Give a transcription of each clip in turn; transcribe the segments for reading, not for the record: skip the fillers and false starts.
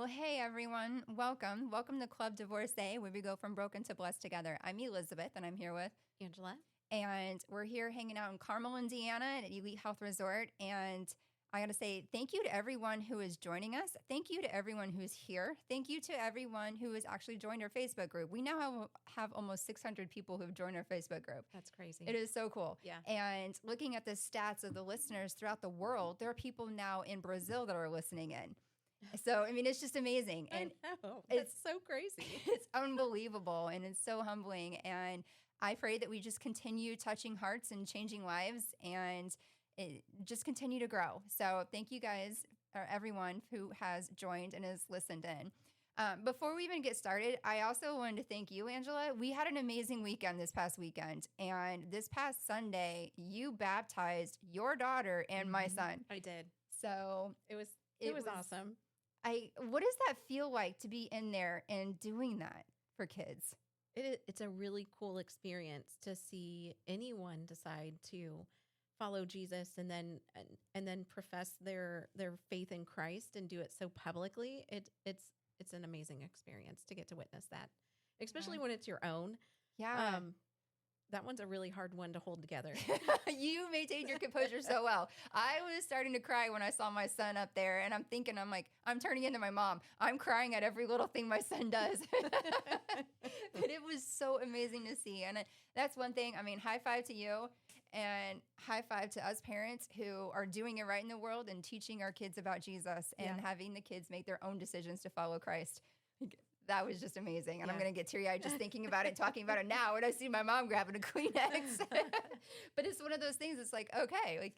Well, hey everyone, welcome. Welcome to Club Divorcee, where we go from broken to blessed together. I'm Elizabeth, and I'm here with Angela. And we're here hanging out in Carmel, Indiana at Elite Health Resort. And I got to say thank you to everyone who is joining us. Thank you to everyone who's here. Thank you to everyone who has actually joined our Facebook group. We now have almost 600 people who have joined our Facebook group. That's crazy. It is so cool. Yeah. And looking at the stats of the listeners throughout the world, there are people now in Brazil that are listening in. So, I mean, it's just amazing. And I know. It's so crazy. It's unbelievable and it's so humbling. And I pray that we just continue touching hearts and changing lives and just continue to grow. So thank you guys, or everyone who has joined and has listened in. Before we even get started, I also wanted to thank you, Angela. We had an amazing weekend this past weekend. And this past Sunday, you baptized your daughter and my son. I did. So It was awesome. What does that feel like to be in there and doing that for kids? It's a really cool experience to see anyone decide to follow Jesus and then profess their faith in Christ and do it so publicly. It's an amazing experience to get to witness that, especially when it's your own. Yeah. That one's a really hard one to hold together. You maintained your composure so well. I was starting to cry when I saw my son up there, and I'm turning into my mom. I'm crying at every little thing my son does. But it was so amazing to see. And that's one thing. I mean, high five to you and high five to us parents who are doing it right in the world and teaching our kids about Jesus and having the kids make their own decisions to follow Christ. That was just amazing. And I'm going to get teary-eyed just thinking about it, talking about it now when I see my mom grabbing a Kleenex. But it's one of those things. It's like, okay, like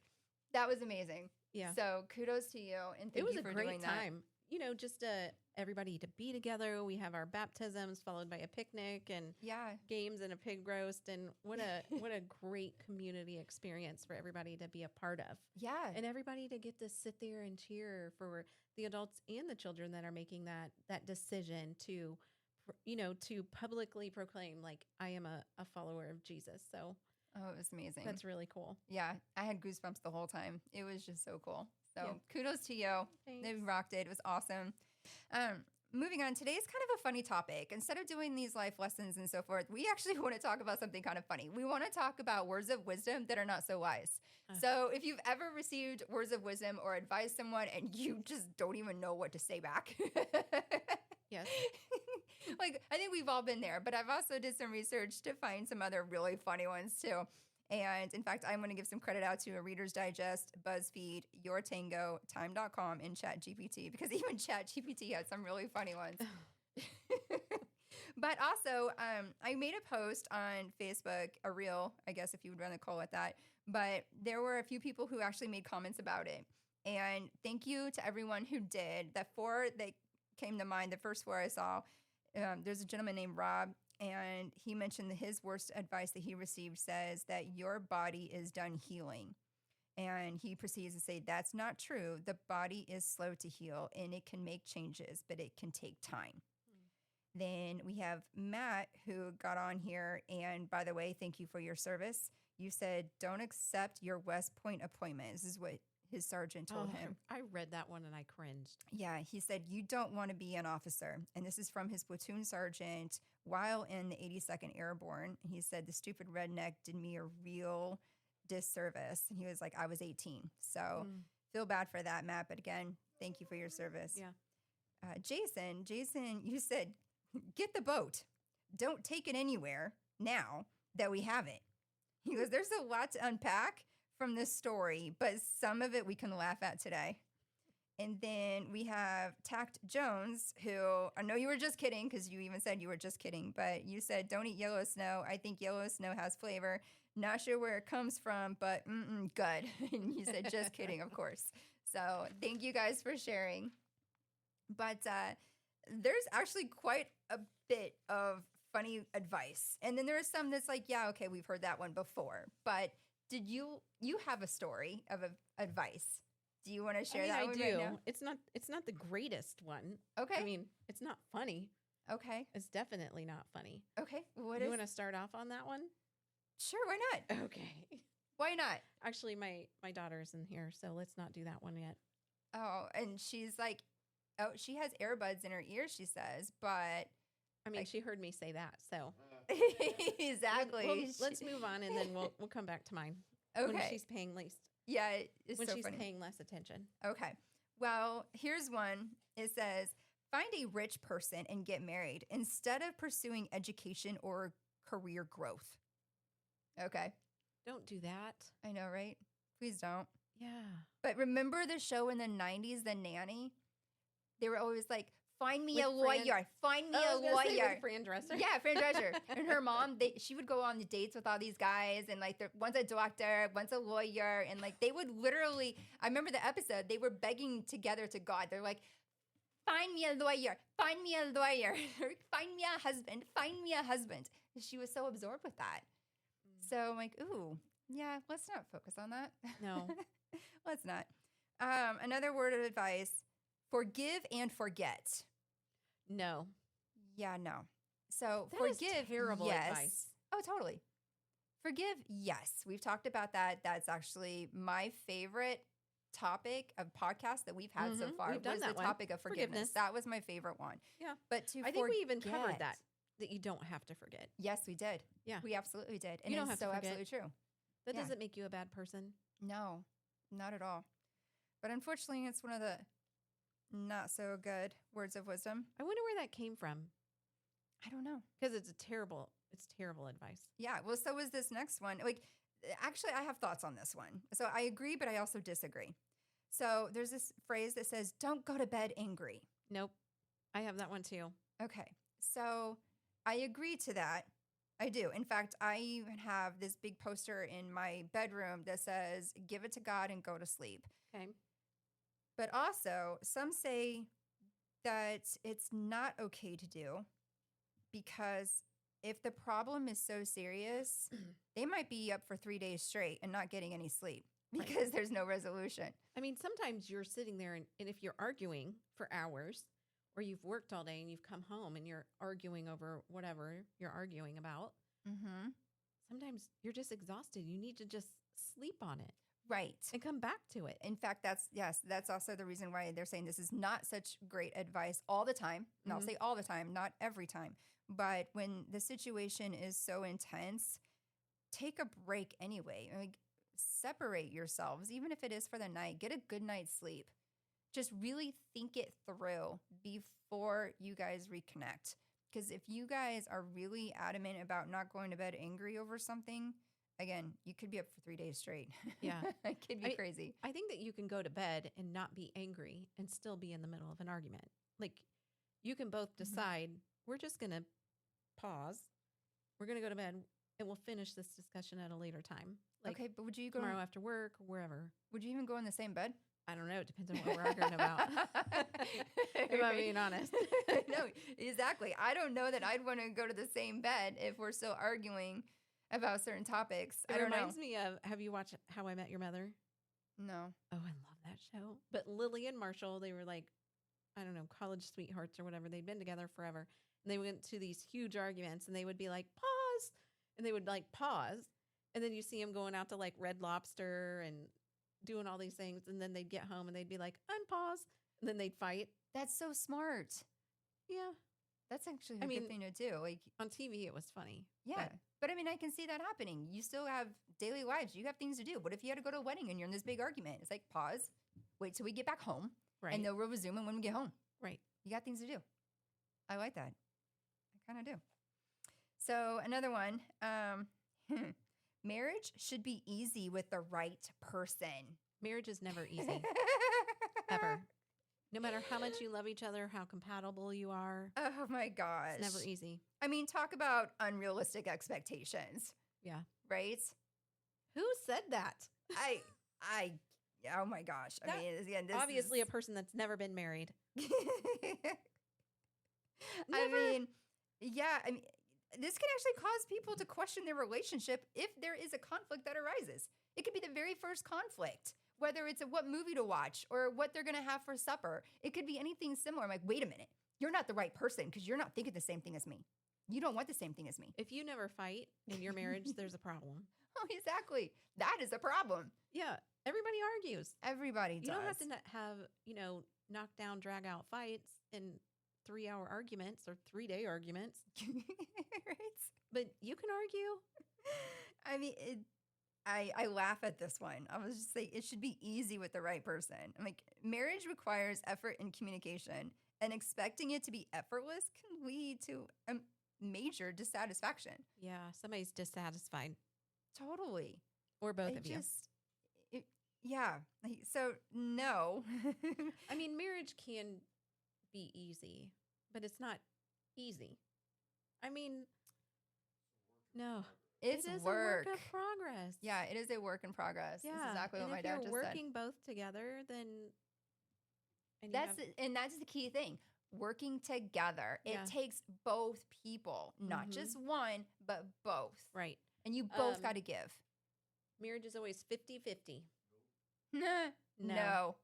that was amazing. Yeah. So kudos to you. And thank you for doing that. It was a great time. You know, just everybody to be together. We have our baptisms followed by a picnic and games and a pig roast. And what a great community experience for everybody to be a part of. Yeah. And everybody to get to sit there and cheer for the adults and the children that are making that decision to, to publicly proclaim, like, I am a follower of Jesus. So. Oh, it was amazing. That's really cool. Yeah. I had goosebumps the whole time. It was just so cool. So kudos to you. Thanks. They rocked it. It was awesome. Moving on, today's kind of a funny topic. Instead of doing these life lessons and so forth, we actually want to talk about something kind of funny. We want to talk about words of wisdom that are not so wise. So if you've ever received words of wisdom or advised someone and you just don't even know what to say back. Yes. Like, I think we've all been there, but I've also did some research to find some other really funny ones too. And in fact, I'm going to give some credit out to a Reader's Digest, BuzzFeed, Your Tango, Time.com, and ChatGPT, because even ChatGPT had some really funny ones. But also, I made a post on Facebook, a reel, I guess if you would want to call it that. But there were a few people who actually made comments about it. And thank you to everyone who did. The four that came to mind, the first four I saw, there's a gentleman named Rob. And he mentioned that his worst advice that he received says that your body is done healing. And he proceeds to say, that's not true. The body is slow to heal and it can make changes, but it can take time. Then we have Matt who got on here. And by the way, thank you for your service. You said, don't accept your West Point appointment. This is what his sergeant told him. I read that one and I cringed. Yeah, he said, you don't want to be an officer. And this is from his platoon sergeant while in the 82nd Airborne. And he said, the stupid redneck did me a real disservice. And he was like, I was 18. So feel bad for that, Matt. But again, thank you for your service. Yeah. Jason, you said, get the boat. Don't take it anywhere now that we have it. He goes, there's a lot to unpack from this story, but some of it we can laugh at today. And then we have Tact Jones, who I know you were just kidding because you even said you were just kidding, but you said, don't eat yellow snow. I think yellow snow has flavor. Not sure where it comes from, but good. And you said, just kidding, of course. So thank you guys for sharing. But there's actually quite a bit of funny advice. And then there's some that's like, yeah, okay, we've heard that one before. But did you have a story of advice? Do you want to share that one right now? It's not the greatest one. Okay. I mean, it's not funny. Okay. It's definitely not funny. Okay. You want to start off on that one? Sure, why not? Okay. Why not? Actually, my daughter's in here, so let's not do that one yet. Oh, and she's like Oh, she has earbuds in her ears, she says, but I mean, she heard me say that. So exactly. Let's move on, and then we'll come back to mine. Okay. When she's paying least. Yeah, it's when so she's funny. paying less attention. Okay. Well, here's one. It says, find a rich person and get married instead of pursuing education or career growth. Okay. Don't do that. I know, right? Please don't. Yeah. But remember the show in the 90s, The Nanny? They were always like, find me With a lawyer. Find me a lawyer. Fran Dresser. Yeah, Fran Drescher. And her mom, she would go on the dates with all these guys, and like one's a doctor, one's a lawyer, and like they would literally, I remember the episode, they were begging together to God. They're like, find me a lawyer, find me a lawyer, find me a husband, find me a husband. She was so absorbed with that. So I'm like, ooh, yeah, let's not focus on that. No. Let's not. Another word of advice, forgive and forget. No. Yeah, no. So That is forgive, terrible yes. advice. Oh, totally. Forgive, yes. We've talked about that. That's actually my favorite topic of podcasts that we've had so Mhm. far. We've done was that the one. topic of forgiveness. Forgiveness. That was my favorite one. Yeah. But to I think we even forget- covered that you don't have to forget. Yes, we did. Yeah. We absolutely did. And You don't it's have to so forget. absolutely true. That Yeah. doesn't make you a bad person. No, not at all. But unfortunately, it's one of the not so good words of wisdom. I wonder where that came from, I don't know. because it's terrible advice. Yeah. Well, so is this next one. Like, actually, I have thoughts on this one. So I agree, but I also disagree. So there's this phrase that says, don't go to bed angry. Nope. I have that one too. Okay. So I agree to that. I do. In fact, I even have this big poster in my bedroom that says, give it to God and go to sleep. Okay. But also, some say that it's not okay to do because if the problem is so serious, they might be up for 3 days straight and not getting any sleep Right. because there's no resolution. I mean, sometimes you're sitting there and if you're arguing for hours or you've worked all day and you've come home and you're arguing over whatever you're arguing about, Mm-hmm. sometimes you're just exhausted. You need to just sleep on it Right. and come back to it. In fact, that's also the reason why they're saying this is not such great advice all the time. And I'll Mhm. say all the time, not every time. But when the situation is so intense, take a break anyway. Like, separate yourselves, even if it is for the night. Get a good night's sleep. Just really think it through before you guys reconnect. Because if you guys are really adamant about not going to bed angry over something, again, you could be up for 3 days straight. Yeah. It could be crazy. I think that you can go to bed and not be angry and still be in the middle of an argument. Like you can both decide, we're just going to pause. We're going to go to bed and we'll finish this discussion at a later time. Like Okay, but would you go? tomorrow after work or wherever. Would you even go in the same bed? I don't know. It depends on what we're arguing about. If I'm being honest. No, exactly. I don't know that I'd want to go to the same bed if we're still arguing about certain topics. It I don't know. reminds me of, have you watched How I Met Your Mother? No. Oh, I love that show. But Lily and Marshall, they were like, I don't know, college sweethearts or whatever. They'd been together forever. And they went to these huge arguments and they would be like, pause. And they would like pause. And then you see them going out to like Red Lobster and doing all these things. And then they'd get home and they'd be like, unpause. And then they'd fight. That's so smart. Yeah. That's actually I a mean, good thing to do. Like, On TV, it was funny. yeah. But I mean, I can see that happening. You still have daily lives. You have things to do. What if you had to go to a wedding and you're in this big argument? It's like, pause, wait till we get back home, Right. and then we'll resume it when we get home. Right. You got things to do. I like that. I kind of do. So another one, marriage should be easy with the right person. Marriage is never easy, ever. No matter how much you love each other, how compatible you are, Oh my gosh. it's never easy. I mean, talk about unrealistic expectations, Yeah. right? Who said that? Oh my gosh. I That- mean, again, this Obviously, is, a person that's never been married. I Never. mean, yeah, I mean, this can actually cause people to question their relationship if there is a conflict that arises. It could be the very first conflict, whether it's what movie to watch or what they're going to have for supper. It could be anything similar. I'm like, wait a minute, you're not the right person because you're not thinking the same thing as me. You don't want the same thing as me. If you never fight in your marriage, there's a problem. Oh, exactly. That is a problem. Yeah. Everybody argues. Everybody You does. don't have to have, knock down, drag out fights in 3-hour arguments or 3-day arguments, Right? but you can argue. I mean, I laugh at this one. I was just like, it should be easy with the right person. I'm like, marriage requires effort and communication, and expecting it to be effortless can lead to a major dissatisfaction. Yeah, somebody's dissatisfied, Totally. or both I of you. just, yeah. So, no. I mean, marriage can be easy, but it's not easy. I mean, no. It's it is work. a work of progress. Yeah, it is a work in progress. Yeah. That's exactly what and my if dad you're just working both together, then and you said. have- That's the key thing. Working together. Yeah. It takes both people, not Mhm. just one, but both. right. And you both Um, got to give. Marriage is always 50-50. No. No.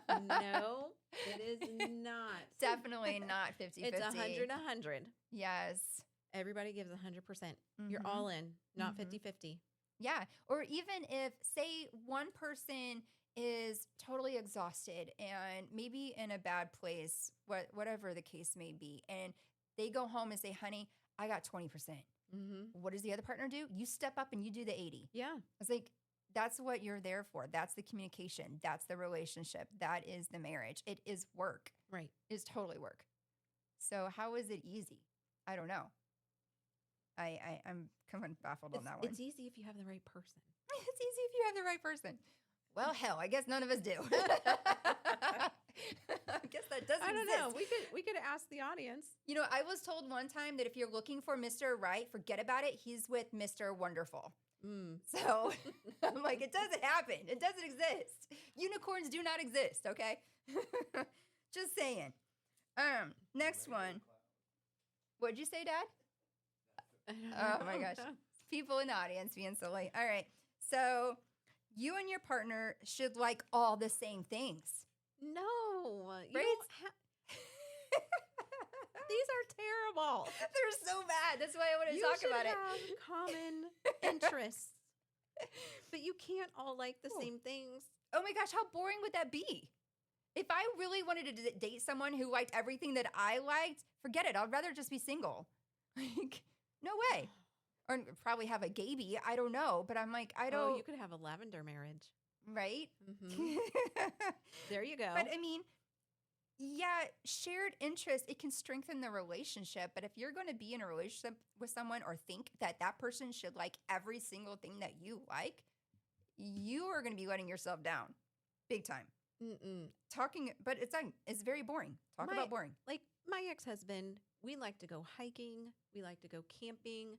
No, it is not. Definitely not 50-50. It's 100-100. Yes. Everybody gives 100%. You're Mhm. all in, not Mhm. 50-50. Yeah. Or even if, say, one person is totally exhausted and maybe in a bad place, whatever the case may be, and they go home and say, honey, I got 20%. Mm-hmm. What does the other partner do? You step up and you do the 80. Yeah. It's like, that's what you're there for. That's the communication. That's the relationship. That is the marriage. It is work. Right. It is totally work. So how is it easy? I don't know. I'm kind of baffled on that one. It's easy if you have the right person. It's easy if you have the right person. Well, hell, I guess none of us do. I guess that doesn't I don't exist. know. We could ask the audience. You know, I was told one time that if you're looking for Mr. Right, forget about it. He's with Mr. Wonderful. Mm. So I'm like, it doesn't happen. It doesn't exist. Unicorns do not exist, okay? Just saying. Next one. What'd you say, Dad? Oh my gosh. People in the audience being silly. All right. So you and your partner should like all the same things. No. You Right? don't These are terrible. They're so bad. That's why I want to You talk should about it. have common interests. But you can't all like the Oh. same things. Oh my gosh, how boring would that be? If I really wanted to date someone who liked everything that I liked, forget it. I'd rather just be single. Like, no way. Or probably have a gaby. I don't know. But I'm like, I don't. Oh, you could have a lavender marriage. Right? Mm-hmm. There you go. But I mean, yeah, shared interest, it can strengthen the relationship. But if you're going to be in a relationship with someone or think that that person should like every single thing that you like, you are going to be letting yourself down big time. Mm-mm. But it's very boring. Talk about boring. Like my ex-husband, we like to go hiking. We like to go camping.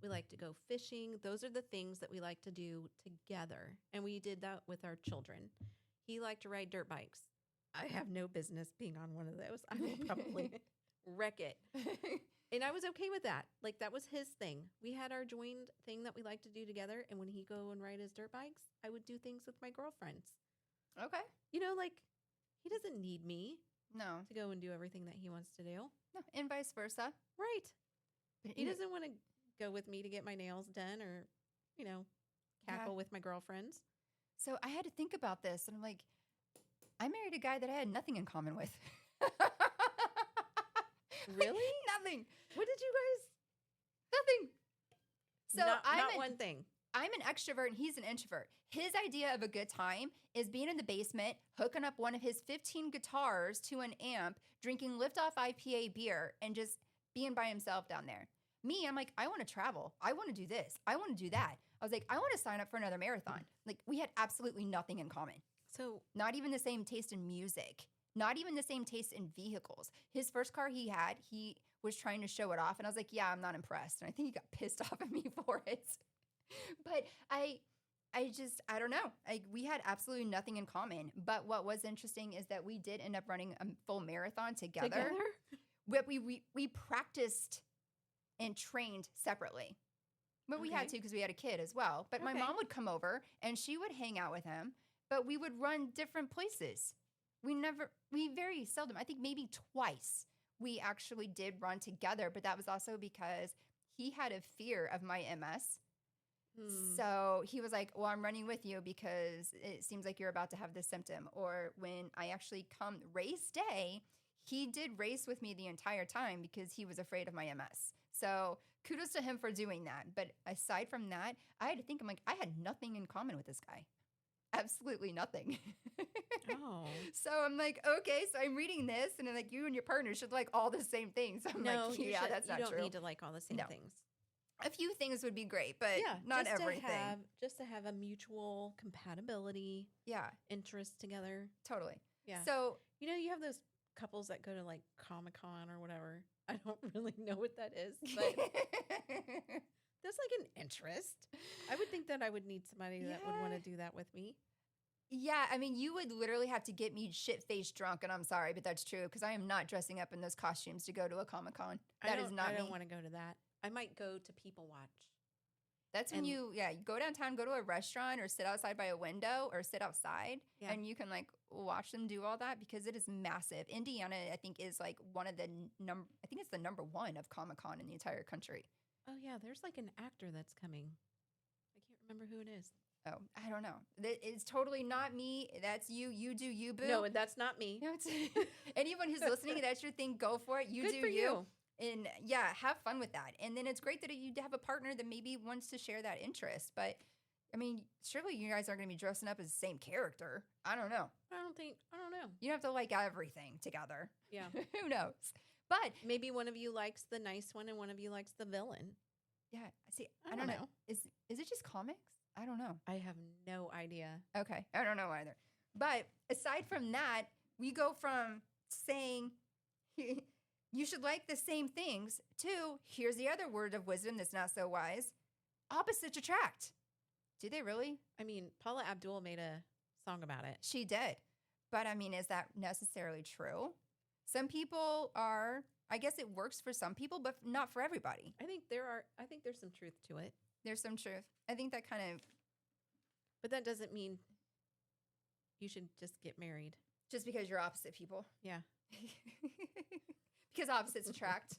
We like to go fishing. Those are the things that we like to do together. And we did that with our children. He liked to ride dirt bikes. I have no business being on one of those. I will probably wreck it. And I was okay with that. Like that was his thing. We had our joined thing that we like to do together. And when he go and ride his dirt bikes, I would do things with my girlfriends. Okay. You know, like he doesn't need me No. to go and do everything that he wants to do. No. And vice versa. Right. But, He doesn't want to go with me to get my nails done or, you know, cackle with my girlfriends. So I had to think about this. And I'm like, I married a guy that I had nothing in common with. Really? Nothing. What did you guys? Nothing. So not one thing. I'm an extrovert and he's an introvert. His idea of a good time is being in the basement, hooking up one of his 15 guitars to an amp, drinking Liftoff IPA beer, and just being by himself down there. Me, I'm like, I want to travel. I want to do this. I want to do that. I was like, I want to sign up for another marathon. Like, we had absolutely nothing in common. So Not even the same taste in music. Not even the same taste in vehicles. His first car he had, he was trying to show it off. And I was like, yeah, I'm not impressed. And I think he got pissed off at me for it. But I don't know. We had absolutely nothing in common. But what was interesting is that we did end up running a full marathon together. But we practiced and trained separately. But we had Okay. to because we had a kid as well. But my Okay. mom would come over and she would hang out with him. But we would run different places. We very seldom, I think maybe twice, we actually did run together. But that was also because he had a fear of my MS. Hmm. So he was like, well, I'm running with you because it seems like you're about to have this symptom. Or when I actually come race day, he did race with me the entire time because he was afraid of my MS. So kudos to him for doing that. But aside from that, I had to think, I'm like, I had nothing in common with this guy. Absolutely nothing. Oh. So I'm like, okay, so I'm reading this, and then like you and your partner should like all the same things. I'm No, like, you yeah, should, that's you not don't true. need to like all the same No. things. A few things would be great, but Yeah, not just everything. just to have a mutual compatibility, Yeah, interest together. totally. Yeah. So You know, you have those couples that go to like Comic-Con or whatever. I don't really know what that is, but that's like an interest. I would think that I would need somebody that would want Yeah. to do that with me. yeah, I mean, you would literally have to get me shit-faced drunk, and I'm sorry, but that's true because I am not dressing up in those costumes to go to a Comic-Con. That is not I me. don't want to go to that. I might go to People Watch. That's when and- you go downtown, go to a restaurant, or sit outside by a window, or sit outside, Yeah. and you can like watch them do all that because it is massive. Indiana, I think, is like one of the I think it's the number one of Comic-Con in the entire country. Oh yeah, there's like an actor that's coming. I can't remember who it is. Oh, I don't know. It's totally not me. That's you. You do you, boo. No, that's not me. No, it's anyone who's listening, that's your thing. Go for it. You Good do for you. And yeah, have fun with that. And then it's great that you have a partner that maybe wants to share that interest. But I mean, surely you guys aren't going to be dressing up as the same character. I don't know. I don't know. You don't have to like everything together. Yeah. Who knows? But Maybe one of you likes the nice one and one of you likes the villain. yeah, see, I don't know. Is it just comics? I don't know. I have no idea. Okay, I don't know either. But aside from that, we go from saying you should like the same things to here's the other word of wisdom that's not so wise: opposites attract. Do they really? I mean, Paula Abdul made a song about it. She did. But I mean, is that necessarily true? Some people are, I guess it works for some people, but not for everybody. I think there's some truth to it. There's some truth. I think that kind of, But that doesn't mean you should just get married. just because you're opposite people. Yeah. Because opposites attract.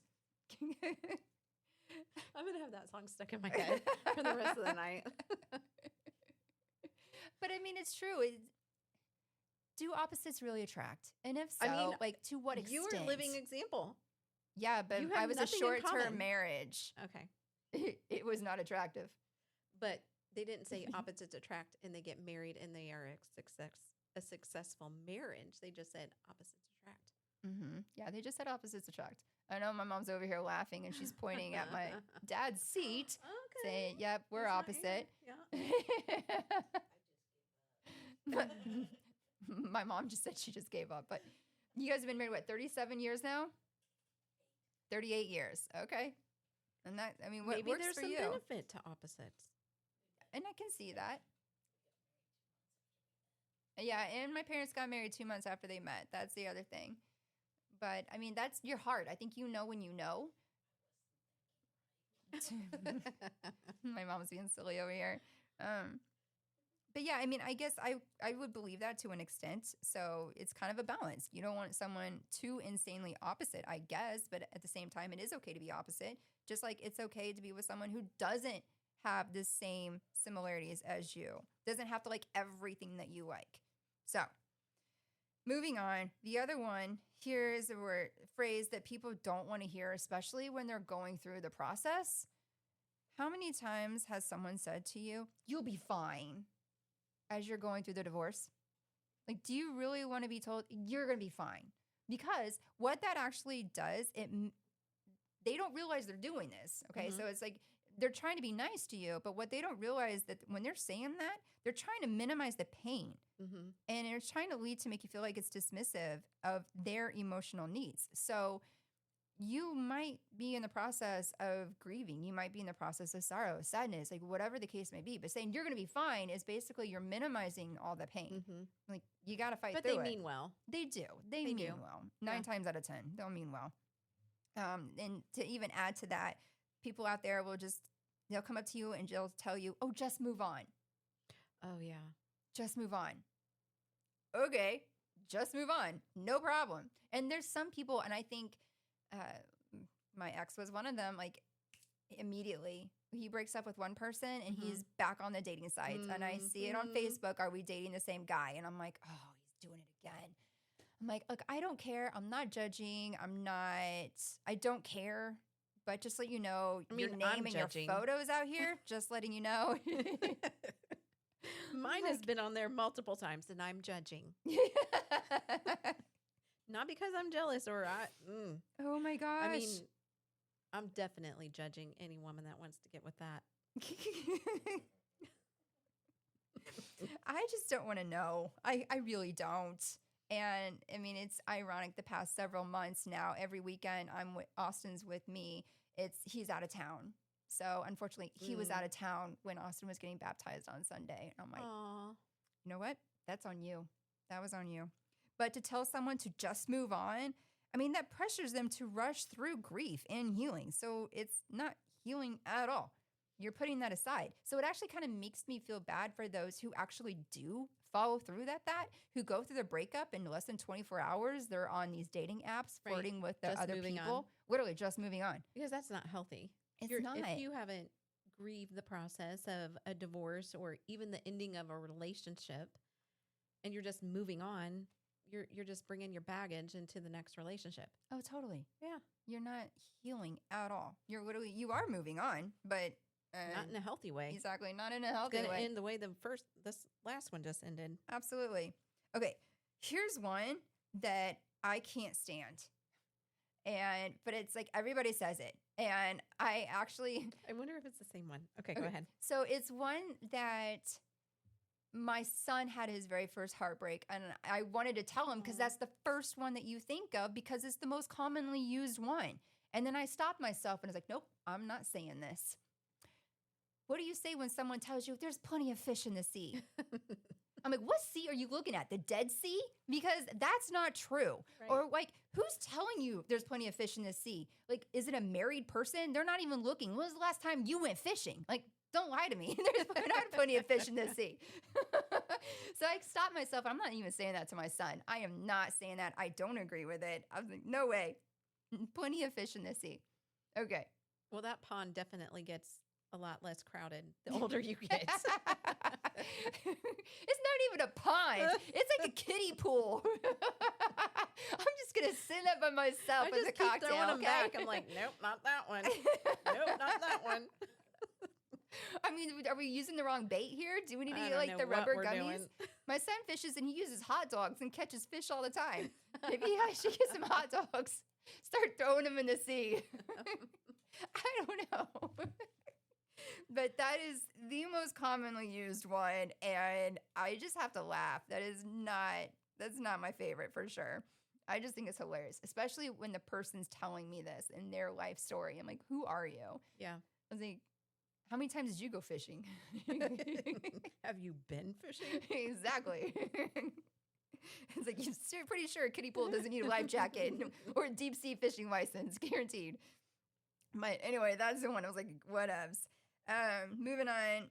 I'm going to have that song stuck in my head for the rest of the night. But I mean, it's true. Do opposites really attract? And if so, I mean, like to what extent? You are a living example. Yeah, but you I have was a nothing in short-term common. marriage. Okay. It was not attractive. But they didn't say opposites attract and they get married and they are a successful marriage. They just said opposites attract. Mm-hmm. Yeah, they just said opposites attract. I know my mom's over here laughing and she's pointing at my dad's seat, Okay. saying, "Yep, we're That's not opposite." Yeah. My mom just said she just gave up. But you guys have been married, what, 37 years now? 38 years. Okay. And that, I mean, what Maybe works there's for some you? benefit to opposites. And I can see that. Yeah, and my parents got married 2 months after they met. That's the other thing. But I mean, that's your heart. I think you know when you know. My mom's being silly over here. But yeah, I mean, I guess I would believe that to an extent. So it's kind of a balance. You don't want someone too insanely opposite, I guess. But at the same time, it is okay to be opposite. Just like it's okay to be with someone who doesn't have the same similarities as you, doesn't have to like everything that you like. So moving on, the other one, here's a phrase that people don't want to hear, especially when they're going through the process. How many times has someone said to you, "You'll be fine," as you're going through the divorce? Like, do you really want to be told you're going to be fine? Because what that actually does, they don't realize they're doing this. Okay. Mhm. So it's like they're trying to be nice to you, but what they don't realize that when they're saying that, they're trying to minimize the pain. Mm-hmm. And it's trying to lead to make you feel like it's dismissive of their emotional needs. So you might be in the process of grieving. You might be in the process of sorrow, sadness, like whatever the case may be. But saying you're going to be fine is basically you're minimizing all the pain. Mm-hmm. Like you got to fight But through they it. mean well. They do. They They mean do. well. 9 times out of 10, they'll mean well. And to even add to that, people out there they'll come up to you and they'll tell you, "Oh, just move on. Oh yeah. Just move on." Okay, just move on. No problem. And there's some people, and I think my ex was one of them, like immediately. He breaks up with one person and Mhm. he's back on the dating sites. And I see it on Mhm. Facebook. Are we dating the same guy? And I'm like, oh, he's doing it again. I'm like, look, I don't care. I'm not judging. I don't care. But just let you know, I your mean, name I'm and judging. your photos out here, just letting you know. Mine has been on there multiple times, and I'm judging. Not because I'm jealous or Oh my gosh. I mean, I'm definitely judging any woman that wants to get with that. I just don't want to know. I really don't. And I mean, it's ironic the past several months now, every weekend Austin's with me. He's out of town. So unfortunately, he was out of town when Austin was getting baptized on Sunday. And I'm like, Aw. you know what? That's on you. That was on you. But to tell someone to just move on, I mean, that pressures them to rush through grief and healing. So it's not healing at all. You're putting that aside. So it actually kind of makes me feel bad for those who actually do follow through that who go through the breakup in less than 24 hours. They're on these dating apps, Right. flirting with the Just other moving people. on. Literally just moving on. Because that's not healthy. It's You're- not. If you haven't grieved the process of a divorce or even the ending of a relationship, and you're just moving on, you're just bringing your baggage into the next relationship. Oh, totally. Yeah. You're not healing at all. You are moving on, but Not in a healthy way. exactly not in a It's healthy going to way. end the way this last one just ended. Absolutely. Okay, here's one that I can't stand. But it's like everybody says it. And I actually I wonder if it's the same one. Okay, go Okay. ahead. So it's one that my son had his very first heartbreak, and I wanted to tell him because Aw. that's the first one that you think of because it's the most commonly used one. And then I stopped myself and I was like, nope, I'm not saying this. What do you say when someone tells you there's plenty of fish in the sea? I'm like, what sea are you looking at? The Dead Sea? Because that's not true. Right. Or like, who's telling you there's plenty of fish in the sea? Like, is it a married person? They're not even looking. When was the last time you went fishing? Like, don't lie to me. There's not plenty of fish in the sea. So I stopped myself. I'm not even saying that to my son. I am not saying that. I don't agree with it. I was like, no way. Plenty of fish in the sea. Okay. Well, that pond definitely gets a lot less crowded the older you get. It's not even a pond. It's like a kiddie pool. I'm just gonna sit up by myself I with just a keep cocktail. throwing them Okay? back. I'm like, nope, not that one. Nope, not that one. I mean, are we using the wrong bait here? Do we need to I get don't like know the what rubber we're gummies? doing. My son fishes and he uses hot dogs and catches fish all the time. Maybe I should get some hot dogs. Start throwing them in the sea. I don't know. But that is the most commonly used one, and I just have to laugh. That's not my favorite for sure. I just think it's hilarious, especially when the person's telling me this in their life story. I'm like, who are you? Yeah. I was like, how many times did you go fishing? Have you been fishing? Exactly. It's like, you're pretty sure a kiddie pool doesn't need a life jacket or a deep sea fishing license, guaranteed. But anyway, that's the one. I was like, whatevs. Moving on.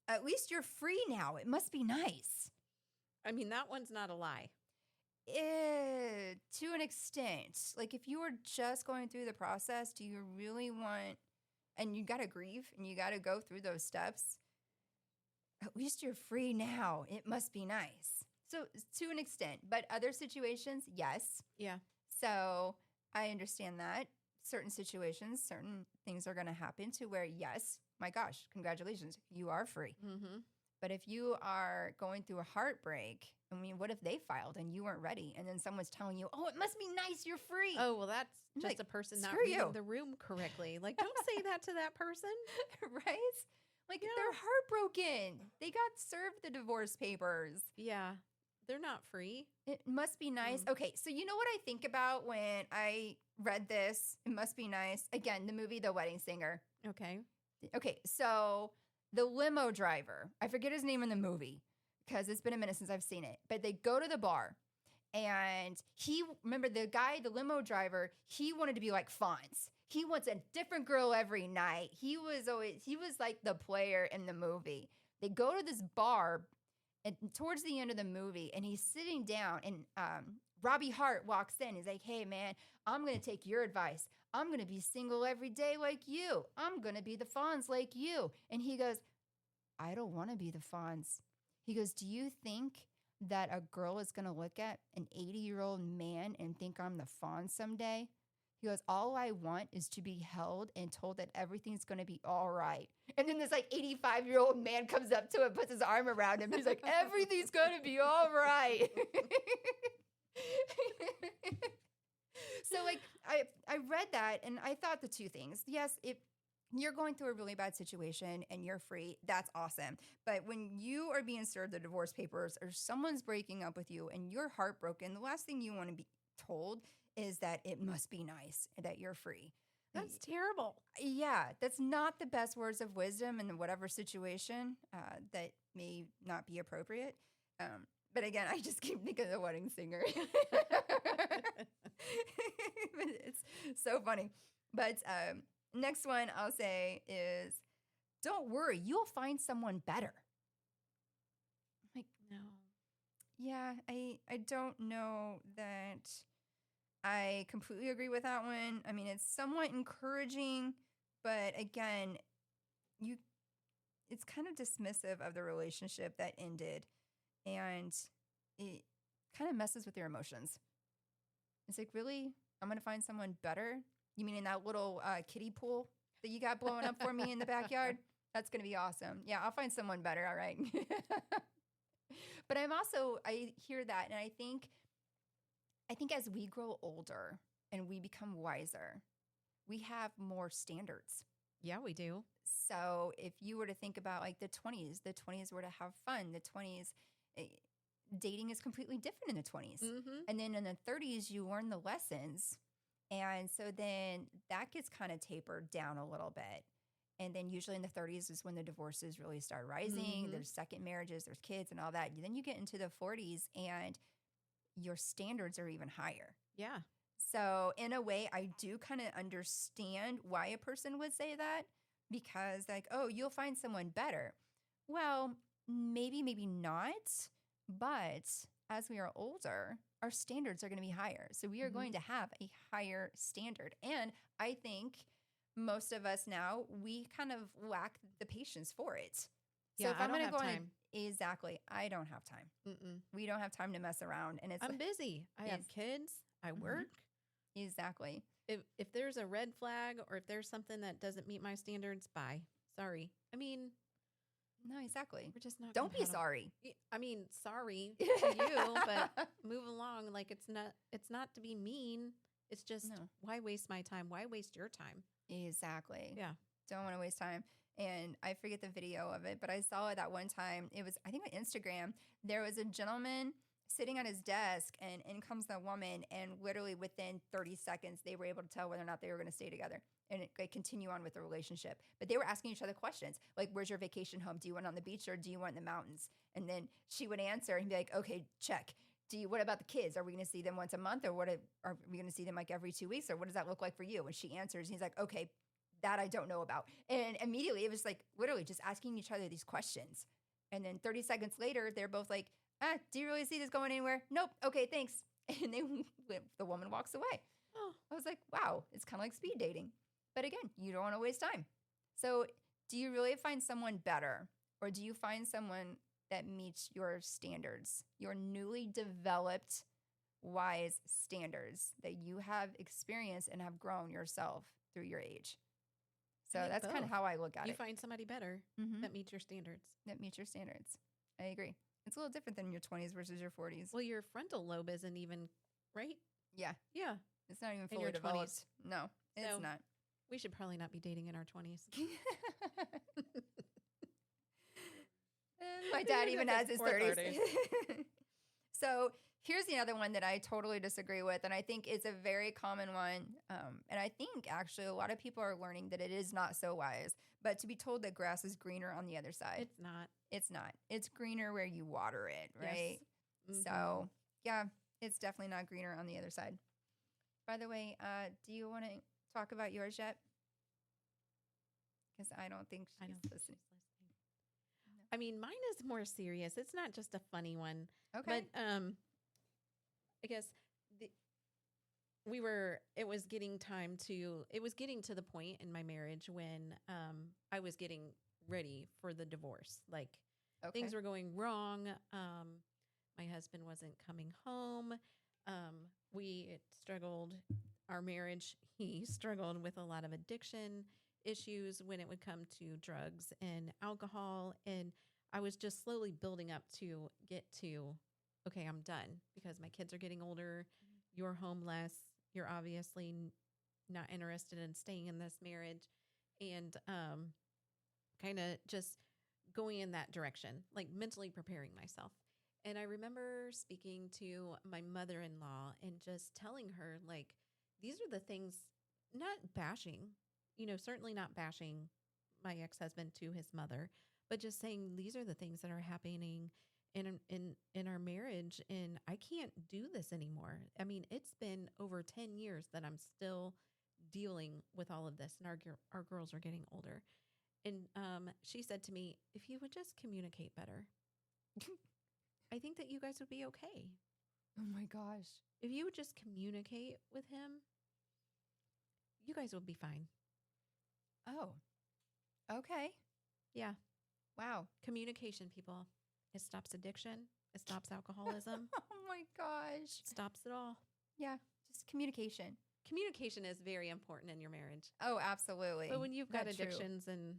At least you're free now. It must be nice. I mean, that one's not a lie. To an extent. Like, if you were just going through the process, do you really want, and you got to grieve and you got to go through those steps? At least you're free now. It must be nice. So, to an extent. But other situations, yes. Yeah. So, I understand that. Certain situations, certain things are going to happen to where, yes, my gosh, congratulations, you are free. Mm-hmm. But if you are going through a heartbreak, I mean, what if they filed and you weren't ready? And then someone's telling you, oh, it must be nice, you're free. Oh, well, that's I'm just like, a person not screw reading you. the room correctly. Like, don't say that to that person. Right? Like, Yeah. they're heartbroken. They got served the divorce papers. Yeah. They're not free. It must be nice. Okay, so you know what I think about when I read this? It must be nice. Again, the movie The Wedding Singer. Okay. Okay, so the limo driver, I forget his name in the movie because it's been a minute since I've seen it, but they go to the bar and remember the guy, the limo driver, he wanted to be like Fonz. He wants a different girl every night. He was like the player in the movie. They go to this bar and towards the end of the movie, and he's sitting down, and Robbie Hart walks in. He's like, "Hey, man, I'm going to take your advice. I'm going to be single every day like you. I'm going to be the Fonz like you." And he goes, "I don't want to be the Fonz." He goes, "Do you think that a girl is going to look at an 80-year-old man and think I'm the Fonz someday?" He goes, "All I want is to be held and told that everything's going to be all right." And then this like 85-year-old man comes up to him, puts his arm around him. He's like, "Everything's going to be all right." So like I read that and I thought the two things. Yes, if you're going through a really bad situation and you're free, that's awesome. But when you are being served the divorce papers or someone's breaking up with you and you're heartbroken, the last thing you want to be told is that it must be nice and that you're free. That's terrible. Yeah, that's not the best words of wisdom in whatever situation that may not be appropriate. But again, I just keep thinking of the wedding singer. It's so funny. But next one I'll say is, don't worry, you'll find someone better. Like, No. yeah, I don't know that I completely agree with that one. I mean, it's somewhat encouraging, but again, it's kind of dismissive of the relationship that ended, and it kind of messes with your emotions. It's like, really? I'm going to find someone better? You mean in that little kiddie pool that you got blowing up for me in the backyard? That's going to be awesome. Yeah, I'll find someone better. All right. But I hear that, and I think as we grow older and we become wiser, we have more standards. Yeah, we do. So if you were to think about like the 20s were to have fun. The 20s, dating is completely different in the 20s. Mm-hmm. And then in the 30s, you learn the lessons. And so then that gets kind of tapered down a little bit. And then usually in the 30s is when the divorces really start rising. Mm-hmm. There's second marriages, there's kids and all that. Then you get into the 40s and your standards are even higher. Yeah. So in a way, I do kind of understand why a person would say that, because like, oh, you'll find someone better. Well, maybe not. But as we are older, our standards are going to be higher. So we are Mm-hmm. going to have a higher standard. And I think most of us now, we kind of lack the patience for it. So Yeah, if I I'm don't going to have go on time. exactly, I don't have time. Mm-mm. We don't have time to mess around. And it's I'm busy. I have Yes. kids. I Mhm. work. exactly. If there's a red flag or if there's something that doesn't meet my standards, bye. Sorry. I mean, No, exactly. we're just not. Don't be sorry. I mean, sorry to you, but move along. Like it's not to be mean. It's just No. why waste my time? Why waste your time? Exactly. Yeah. Don't want to waste time. And I forget the video of it, but I saw it that one time. It was, I think, on Instagram. There was a gentleman sitting at his desk, and in comes the woman, and literally within 30 seconds, they were able to tell whether or not they were going to stay together and like continue on with the relationship. But they were asking each other questions like, "Where's your vacation home? Do you want it on the beach or do you want it in the mountains?" And then she would answer and be like, "Okay, check. What about the kids? Are we going to see them once a month, or are we going to see them like every 2 weeks, or what does that look like for you?" And she answers, and he's like, "Okay, that I don't know about." And immediately it was like literally just asking each other these questions. And then 30 seconds later, they're both like, "Do you really see this going anywhere?" "Nope." "Okay, thanks." And then the woman walks away. Oh, I was like, wow, it's kind of like speed dating. But again, you don't want to waste time. So do you really find someone better, or do you find someone that meets your standards, your newly developed, wise standards that you have experienced and have grown yourself through your age? So I think that's kind of both. how I look at you it. find somebody better Mhm. that meets your standards. That meets your standards. I agree. It's a little different than your 20s versus your 40s. Well, your frontal lobe isn't even right. Yeah, Yeah, it's not even In fully your developed. 20s. No, it's So- not. we should probably not be dating in our 20s. My I dad think even that's has his fourth 30s. order. So here's the other one that I totally disagree with, and I think it's a very common one. And I think actually a lot of people are learning that it is not so wise, but to be told that grass is greener on the other side. It's not. It's not. It's greener where you water it, right? Yes. Mhm. So yeah, it's definitely not greener on the other side. By the way, do you want to talk about yours yet? Because I don't think I she's don't think listening. she's listening. I mean, mine is more serious. It's not just a funny one. Okay. But I guess the, it was getting to the point in my marriage when I was getting ready for the divorce. Like Okay. things were going wrong. My husband wasn't coming home. We struggled, our marriage, he struggled with a lot of addiction issues when it would come to drugs and alcohol. And I was just slowly building up to get to, okay, I'm done because my kids are getting older. You're home less. You're obviously not interested in staying in this marriage. And kind of just going in that direction, like mentally preparing myself. And I remember speaking to my mother-in-law and just telling her, like, these are the things, not bashing, certainly not bashing my ex-husband to his mother, but just saying these are the things that are happening in our marriage, and I can't do this anymore. I mean, it's been over 10 years that I'm still dealing with all of this, and our girls are getting older. And she said to me, if you would just communicate better, I think that you guys would be okay. Oh my gosh. If you would just communicate with him, you guys will be fine. Oh, okay. Yeah. Wow. Communication, people. It stops addiction. It stops alcoholism. Oh my gosh. It stops it all. Yeah. Just communication. Communication is very important in your marriage. Oh, absolutely. But when you've got That's true. addictions and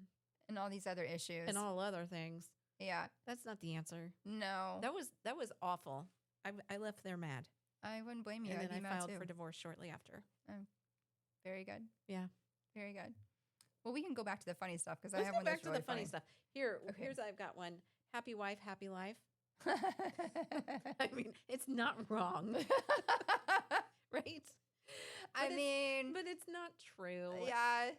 all these other issues. all other things, Yeah. that's not the answer. No. That was awful. I left there mad. I wouldn't blame you. And I'd then be I mad filed too. for divorce shortly after. Very good. Yeah. Very good. Well, we can go back to the funny stuff because I Let's have go one back that's to really the funny stuff. Here, Okay. here's I've got one. Happy wife, happy life. funny. I mean, it's not wrong, right? I mean, But it's not true. yeah.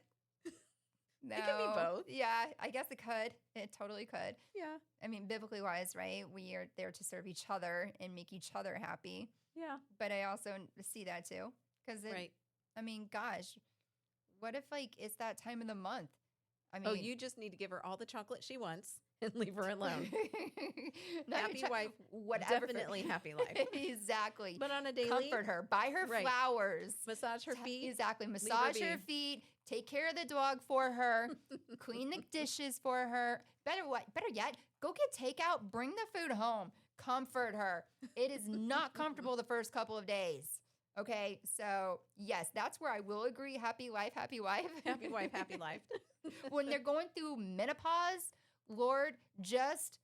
No. It can be both. Yeah, I guess it could. It totally could. Yeah. I mean, biblically wise, right? We are there to serve each other and make each other happy. Yeah. But I also see that too. Because, Right. I mean, gosh, what if like it's that time of the month? I mean, Oh, you just need to give her all the chocolate she wants and leave her alone. Not Happy even wife, whatever. definitely happy life. Exactly. But on a daily, Comfort her, buy her Right. flowers. massage her feet. Exactly. Massage her be. feet. Take care of the dog for her. Clean the dishes for her. Better yet, go get takeout. Bring the food home. Comfort her. It is not comfortable the first couple of days. Okay. So yes, that's where I will agree. Happy life, happy wife. Happy wife, happy life. When they're going through menopause, Lord, just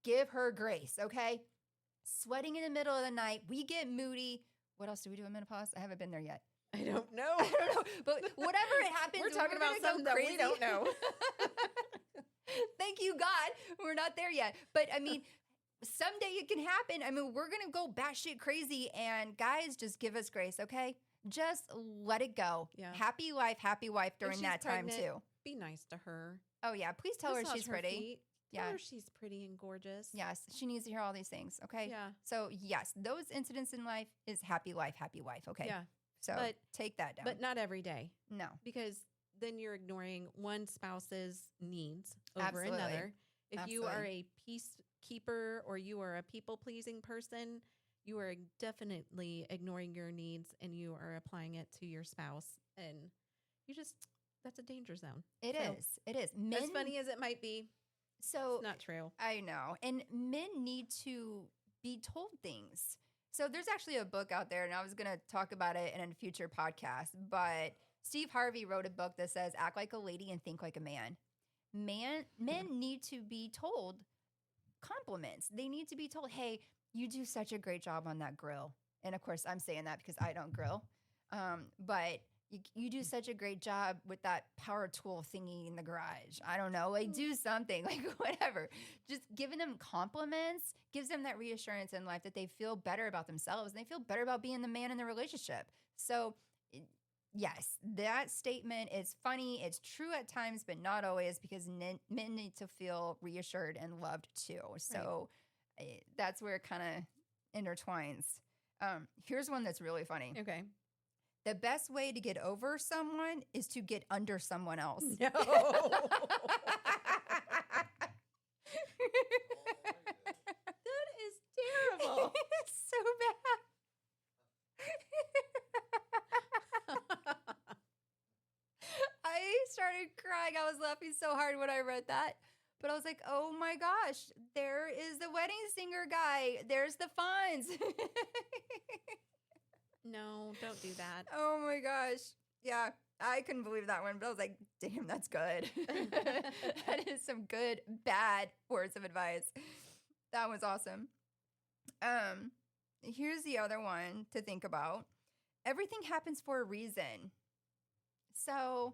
give her grace. Okay. Sweating in the middle of the night. We get moody. What else do we do in menopause? I haven't been there yet. I don't know. I don't know, but whatever it happens, We're talking gonna about go something that we crazy. don't know. Thank you, God. We're not there yet. But I mean, someday it can happen. I mean, we're going to go batshit crazy. And guys, just give us grace, okay? Just let it go. Yeah. Happy wife during she's that time, pregnant, too. Be nice to her. Oh, yeah. Please tell her Massage she's pretty. feet. Tell Yeah. her she's pretty and gorgeous. Yes, she needs to hear all these things, okay? Yeah. So, yes, those incidents in life is happy wife, okay? Yeah. So, But- take that down. But not every day, no. because then you're ignoring one spouse's needs over Absolutely. another. If you are Absolutely. a peacekeeper or you are a people pleasing person, you are definitely ignoring your needs and you are applying it to your spouse. And that's a danger zone. It So, is. It is. Men, As funny as it might be, so it's not true. I know. And men need to be told things. So there's actually a book out there, and I was going to talk about it in a future podcast, but Steve Harvey wrote a book that says, act like a lady and think like a man. Men need to be told compliments. They need to be told, hey, you do such a great job on that grill. And of course, I'm saying that because I don't grill. But you do such a great job with that power tool thingy in the garage. I don't know, like do something, like whatever. Just giving them compliments gives them that reassurance in life that they feel better about themselves and they feel better about being the man in the relationship. So yes, that statement is funny. It's true at times, but not always, because men need to feel reassured and loved too. So that's where it kind of intertwines. Here's one that's really funny. Okay. The best way to get over someone is to get under someone else. No. started crying. I was laughing so hard when I read that. But I was like, oh my gosh, there is the wedding singer guy. There's the Fonz. No, don't do that. Oh my gosh. Yeah, I couldn't believe that one, but I was like, damn, that's good. That is some good, bad words of advice. That was awesome. Here's the other one to think about. Everything happens for a reason. So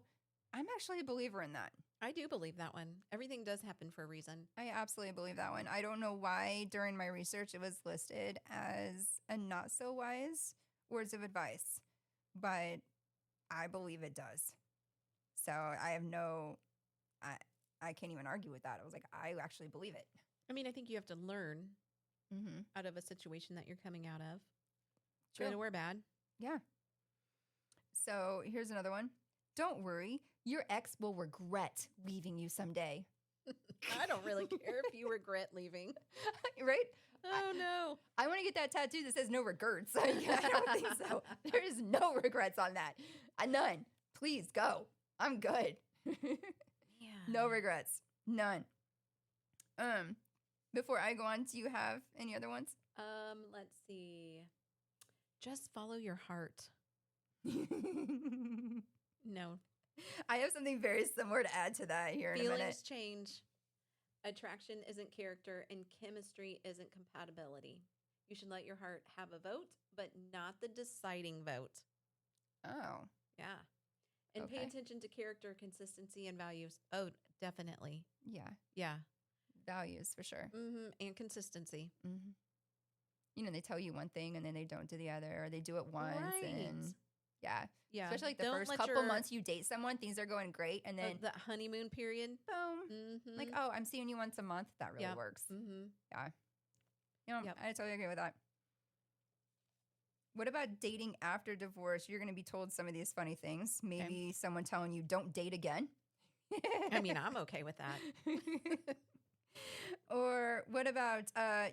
I'm actually a believer in that. I do believe that one. Everything does happen for a reason. I absolutely believe that one. I don't know why during my research it was listed as a not so wise words of advice, but I believe it does. So I can't even argue with that. I was like, I actually believe it. I mean, I think you have to learn Mm-hmm. out of a situation that you're coming out of, True. good or bad. Yeah. So here's another one. Don't worry, your ex will regret leaving you someday. I don't really care if you regret leaving. Right? Oh, no. I want to get that tattoo that says no regrets. I don't think so. There is no regrets on that. None. Please go. I'm good. Yeah. No regrets. None. Before I go on, do you have any other ones? Let's see. Just follow your heart. No. I have something very similar to add to that here in a minute. Feelings change. Attraction isn't character, and chemistry isn't compatibility. You should let your heart have a vote, but not the deciding vote. Oh, Yeah. And pay Okay. attention to character, consistency, and values. Oh, definitely. yeah. Yeah. Values for sure. And consistency. Mm-hmm. You know, they tell you one thing and then they don't do the other, or they do it once. Right. And yeah. Yeah. Especially like the Don't first let couple your- months you date someone, things are going great. And then, the honeymoon period. boom. Mm-hmm. Like, oh, I'm seeing you once a month. That really Yep. works. Mm-hmm. You know, Yep. I totally agree with that. What about dating after divorce? You're going to be told some of these funny things. Maybe someone telling you don't date again. I mean, I'm okay with that. Or what about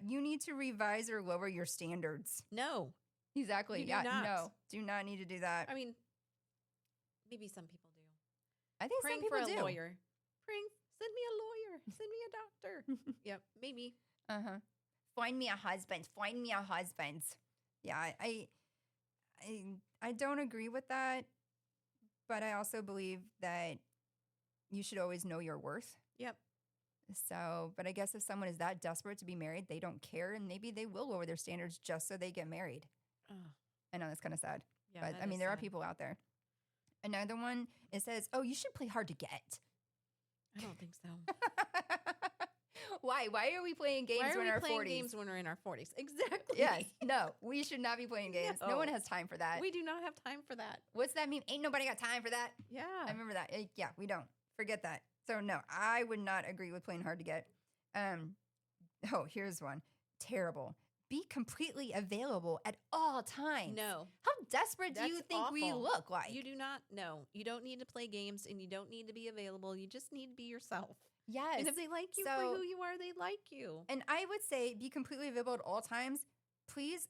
you need to revise or lower your standards? No. Exactly. You do Yeah. not. No, do not need to do that. I mean, maybe some people do. I think Praying some people for a do. lawyer. Praying, send me a lawyer. Send me a doctor. Yep, maybe. Uh-huh. Find me a husband. Find me a husband. Yeah, I don't agree with that, but I also believe that you should always know your worth. Yep. So, but I guess if someone is that desperate to be married, they don't care, and maybe they will lower their standards just so they get married. Oh, I know that's kind of sad, yeah, but that I mean, is there are sad. people out there. Another one, it says, "Oh, you should play hard to get." I don't think so. Why? Why are we playing games Why are when we our playing 40s? games when we're in our 40s? Exactly. Yes. No, we should not be playing games. No No. one has time for that. We do not have time for that. What's that meme? Ain't nobody got time for that. Yeah. I remember that. Yeah, we don't. Forget that. So no, I would not agree with playing hard to get. Oh, here's one. Terrible. Be completely available at all times. No. How desperate do you That's think we awful. look like? You do not know. You don't need to play games and you don't need to be available. You just need to be yourself. Yes. And if they like you for So- who you are, they like you. And I would say be completely available at all times. Please,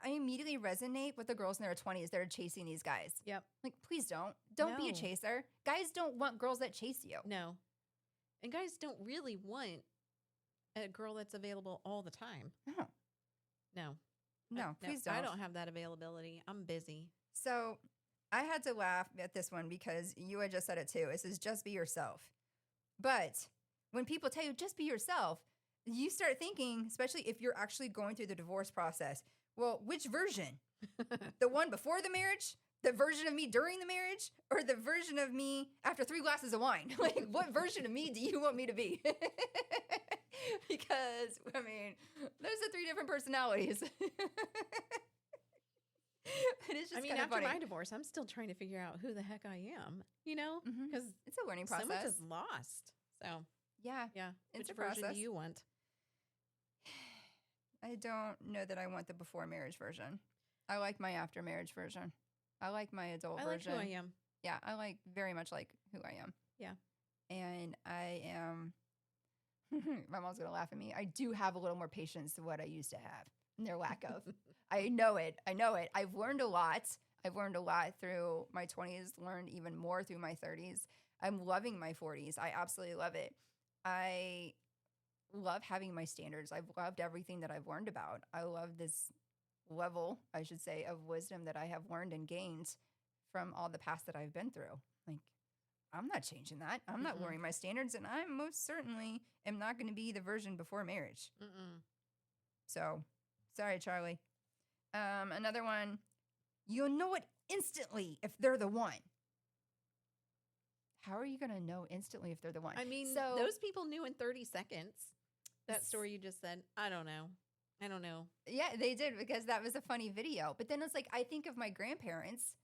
I immediately resonate with the girls in their 20s that are chasing these guys. Yep. Like, please don't. Don't be a No. chaser. Guys don't want girls that chase you. No. And guys don't really want a girl that's available all the time. No. No. No, please don't. I don't have that availability. I'm busy. So I had to laugh at this one because you had just said it too. It says, just be yourself. But when people tell you, just be yourself, you start thinking, especially if you're actually going through the divorce process, well, which version? The one before the marriage? The version of me during the marriage? Or the version of me after 3 glasses of wine? Like, what version of me do you want me to be? Because, I mean, those are 3 different personalities. It is just I mean, kind of after funny. my divorce, I'm still trying to figure out who the heck I am, you know? Mhm. Because It's a learning so process. much is lost. So, Yeah, yeah. It's Which a version process. do you want? I don't know that I want the before marriage version. I like my after marriage version. I like my adult I like version. who I am. Yeah, I like very much like who I am. Yeah. And I am, my mom's going to laugh at me. I do have a little more patience than what I used to have and their lack of. I know it. I know it. I've learned a lot. I've learned a lot through my 20s, learned even more through my 30s. I'm loving my 40s. I absolutely love it. I love having my standards. I've loved everything that I've learned about. I love this level, I should say, of wisdom that I have learned and gained from all the past that I've been through. Like, I'm not changing that. I'm not Mm-mm. lowering my standards, and I most certainly am not going to be the version before marriage. Mm-mm. So, sorry, Charlie. Another one, you'll know it instantly if they're the one. How are you going to know instantly if they're the one? I mean, so those people knew in 30 seconds. That story you just said, I don't know. yeah, they did, because that was a funny video. But then it's like, I think of my grandparents,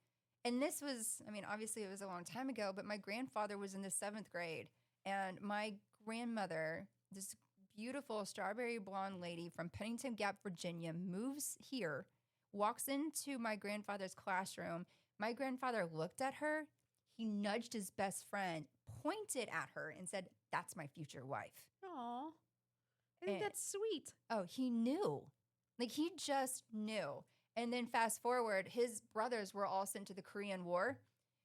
and this was, I mean, obviously it was a long time ago, but my grandfather was in the 7th grade, and my grandmother, this beautiful strawberry blonde lady from Pennington Gap, Virginia, moves here, walks into my grandfather's classroom. My grandfather looked at her. He nudged his best friend, pointed at her, and said, "That's my future wife." Aw. I think And- that's sweet. Oh, he knew. Like, he just knew. And then fast forward, his brothers were all sent to the Korean War.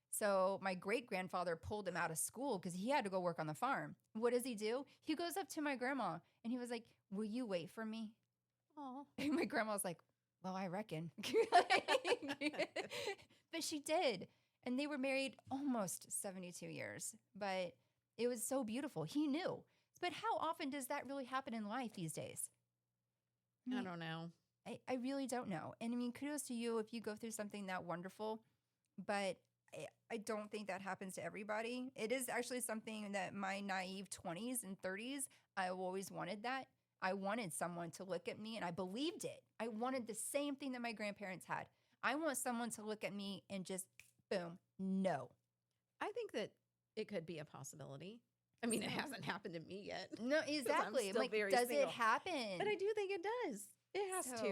So my great-grandfather pulled him out of school because he had to go work on the farm. What does he do? He goes up to my grandma and he was like, "Will you wait for me?" Aw. And my grandma was like, "Well, I reckon." But she did. And they were married almost 72 years. But it was so beautiful. He knew. But how often does that really happen in life these days? I mean, don't know. I really don't know. And I mean, kudos to you if you go through something that wonderful. But I don't think that happens to everybody. It is actually something that my naive 20s and 30s, I always wanted that. I wanted someone to look at me, and I believed it. I wanted the same thing that my grandparents had. I want someone to look at me and just, boom, no. I think that it could be a possibility. I mean, it So- hasn't happened to me yet. No, exactly. I'm still like, very does single. it happen? But I do think it does. It has So, to.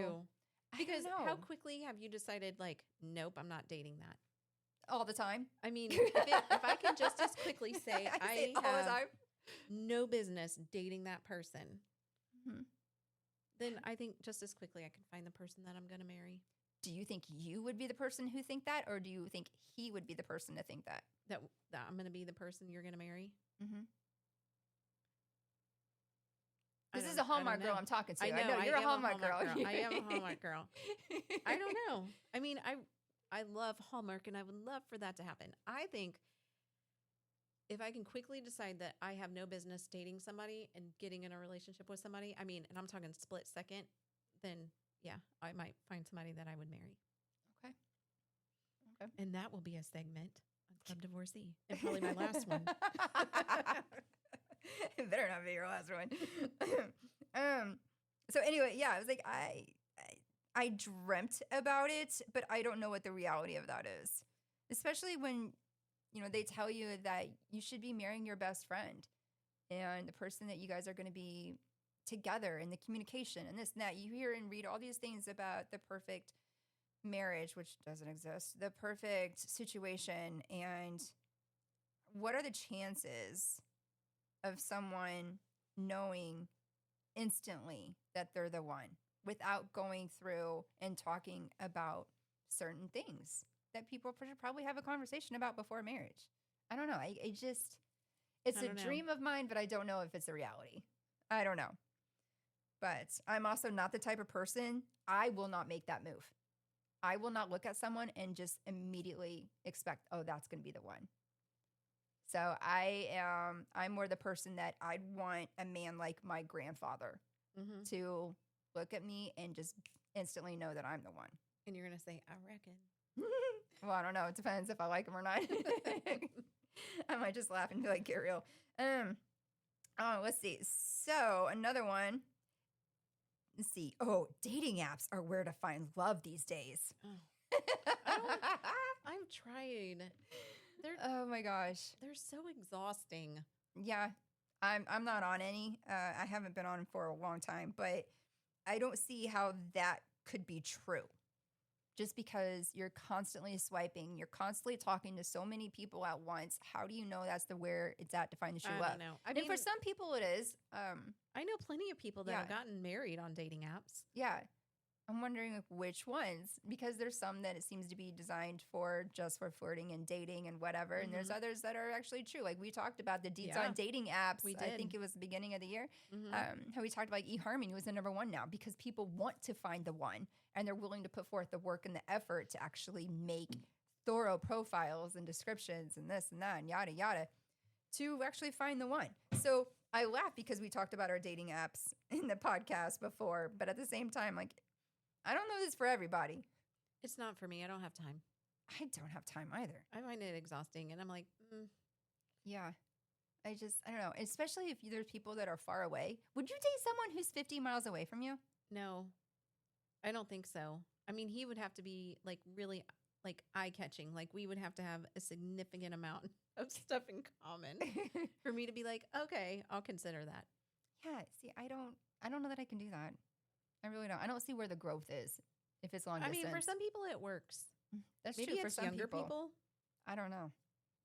I don't Because know. how quickly have you decided, like, nope, I'm not dating that? All the time. I mean, if I can just as quickly say say I it all the have time. no business dating that person, Mhm. then I think just as quickly I can find the person that I'm going to marry. Do you think you would be the person who think that, or do you think he would be the person to think that? That I'm going to be the person you're going to marry. Mm-hmm. I This is don't- a I don't Hallmark girl know. I'm talking to. I know, you're a am Hallmark girl. I am a Hallmark girl. I don't know. I mean, I love Hallmark, and I would love for that to happen. I think if I can quickly decide that I have no business dating somebody and getting in a relationship with somebody, I mean, and I'm talking split second, then yeah, I might find somebody that I would marry. Okay. Okay. And that will be a segment on Club Divorcee, and probably my last one. It better not be your last one. So anyway, yeah, I was like, I dreamt about it, but I don't know what the reality of that is. Especially when, they tell you that you should be marrying your best friend and the person that you guys are going to be together, and the communication and this and that. You hear and read all these things about the perfect marriage, which doesn't exist, the perfect situation, and what are the chances of someone knowing instantly that they're the one without going through and talking about certain things that people should probably have a conversation about before marriage? I don't know. It's I a don't know. dream of mine, but I don't know if it's a reality. I don't know. But I'm also not the type of person, I will not make that move. I will not look at someone and just immediately expect, oh, that's going to be the one. So I'm more the person that I'd want a man like my grandfather Mm-hmm. to look at me and just instantly know that I'm the one. And you're going to say, I reckon. Well, I don't know. It depends if I like him or not. I might just laugh and be like, get real. Let's see. So another one. Let's see. Oh, dating apps are where to find love these days. Oh. I've tried. Oh my gosh. They're so exhausting. Yeah, I'm not on any. I haven't been on for a long time, but I don't see how that could be true. Just because you're constantly swiping, you're constantly talking to so many people at once. How do you know that's where it's at to find the true I love? don't know. I And mean, for some people, it is. I know plenty of people that yeah. have gotten married on dating apps. Yeah. I'm wondering like, which ones, because there's some that it seems to be designed for just for flirting and dating and whatever. And there's others that are actually true. Like we talked about the deets on dating apps. We I did. think it was the beginning of the year. Mhm. How we talked about eHarmony was the number one now because people want to find the one and they're willing to put forth the work and the effort to actually make thorough profiles and descriptions and this and that and yada yada to actually find the one. So I laugh because we talked about our dating apps in the podcast before, but at the same time, like, I don't know this for everybody. It's not for me. I don't have time. I don't have time either. I find it exhausting. And I'm like, Yeah. I don't know. Especially if there's people that are far away. Would you date someone who's 50 miles away from you? no, I don't think so. I mean, he would have to be like really like eye catching. Like we would have to have a significant amount of stuff in common for me to be like, okay, I'll consider that. Yeah. See, I don't know that I can do that. I really don't. I don't see where the growth is if it's long I distance. mean, for some people it works. That's Maybe true for it's some younger people. I don't know.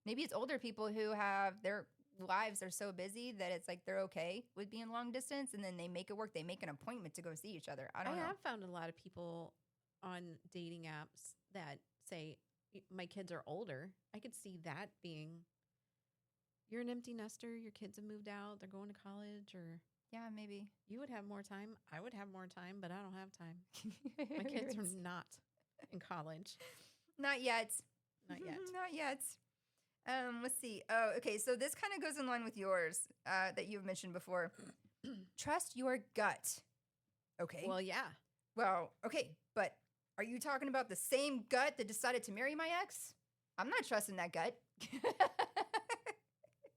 Maybe it's older people who have their lives are so busy that it's like they're okay with being long distance and then they make it work. They make an appointment to go see each other. I don't know. have found a lot of people on dating apps that say my kids are older. I could see that being you're an empty nester, your kids have moved out, they're going to college, or Yeah, maybe. you would have more time. I would have more time, but I don't have time. My kids are not in college. Not yet. Not yet. Not yet. Let's see. Oh, okay. So this kind of goes in line with yours that you've mentioned before. Trust your gut. Okay. Well, yeah. Well, okay. But are you talking about the same gut that decided to marry my ex? I'm not trusting that gut.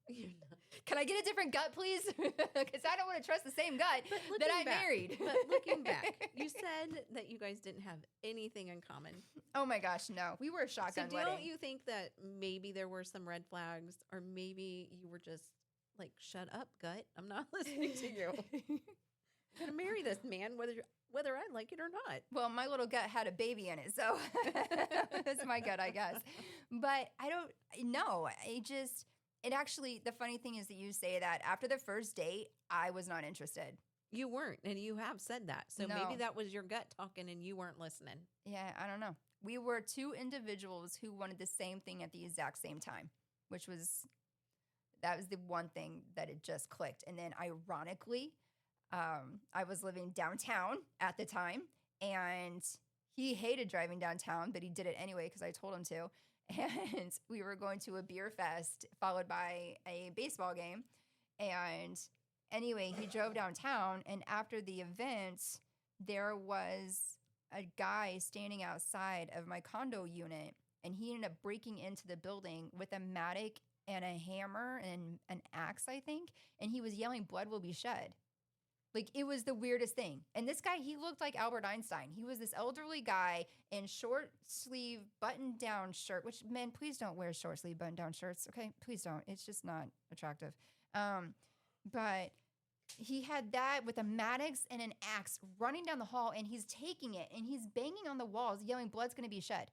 You're not. Can I get a different gut, please? Because I don't want to trust the same gut But that I looking back- married. But looking back, you said that you guys didn't have anything in common. Oh my gosh, no. We were a So shotgun don't wedding. you think that maybe there were some red flags, or maybe you were just like, shut up, gut. I'm not listening to you. I'm gonna marry this man, whether I like it or not. Well, my little gut had a baby in it, so that's my gut, I guess. But I don't know. It actually, the funny thing is that you say that after the first date, I was not interested. You weren't, and you have said that. So No. maybe that was your gut talking and you weren't listening. Yeah, I don't know. We were two individuals who wanted the same thing at the exact same time, that was the one thing that it just clicked. And then ironically, I was living downtown at the time, and he hated driving downtown, but he did it anyway because I told him to. And we were going to a beer fest followed by a baseball game. And anyway, he drove downtown, and after the event, there was a guy standing outside of my condo unit, and he ended up breaking into the building with a mattock and a hammer and an axe, I think, and he was yelling, "Blood will be shed." Like, it was the weirdest thing. And this guy, he looked like Albert Einstein. He was this elderly guy in short sleeve button down shirt, which, men, please don't wear short sleeve button down shirts. Okay, please don't. It's just not attractive. But he had that with a mattock and an axe running down the hall, and he's taking it and he's banging on the walls, yelling, "Blood's going to be shed."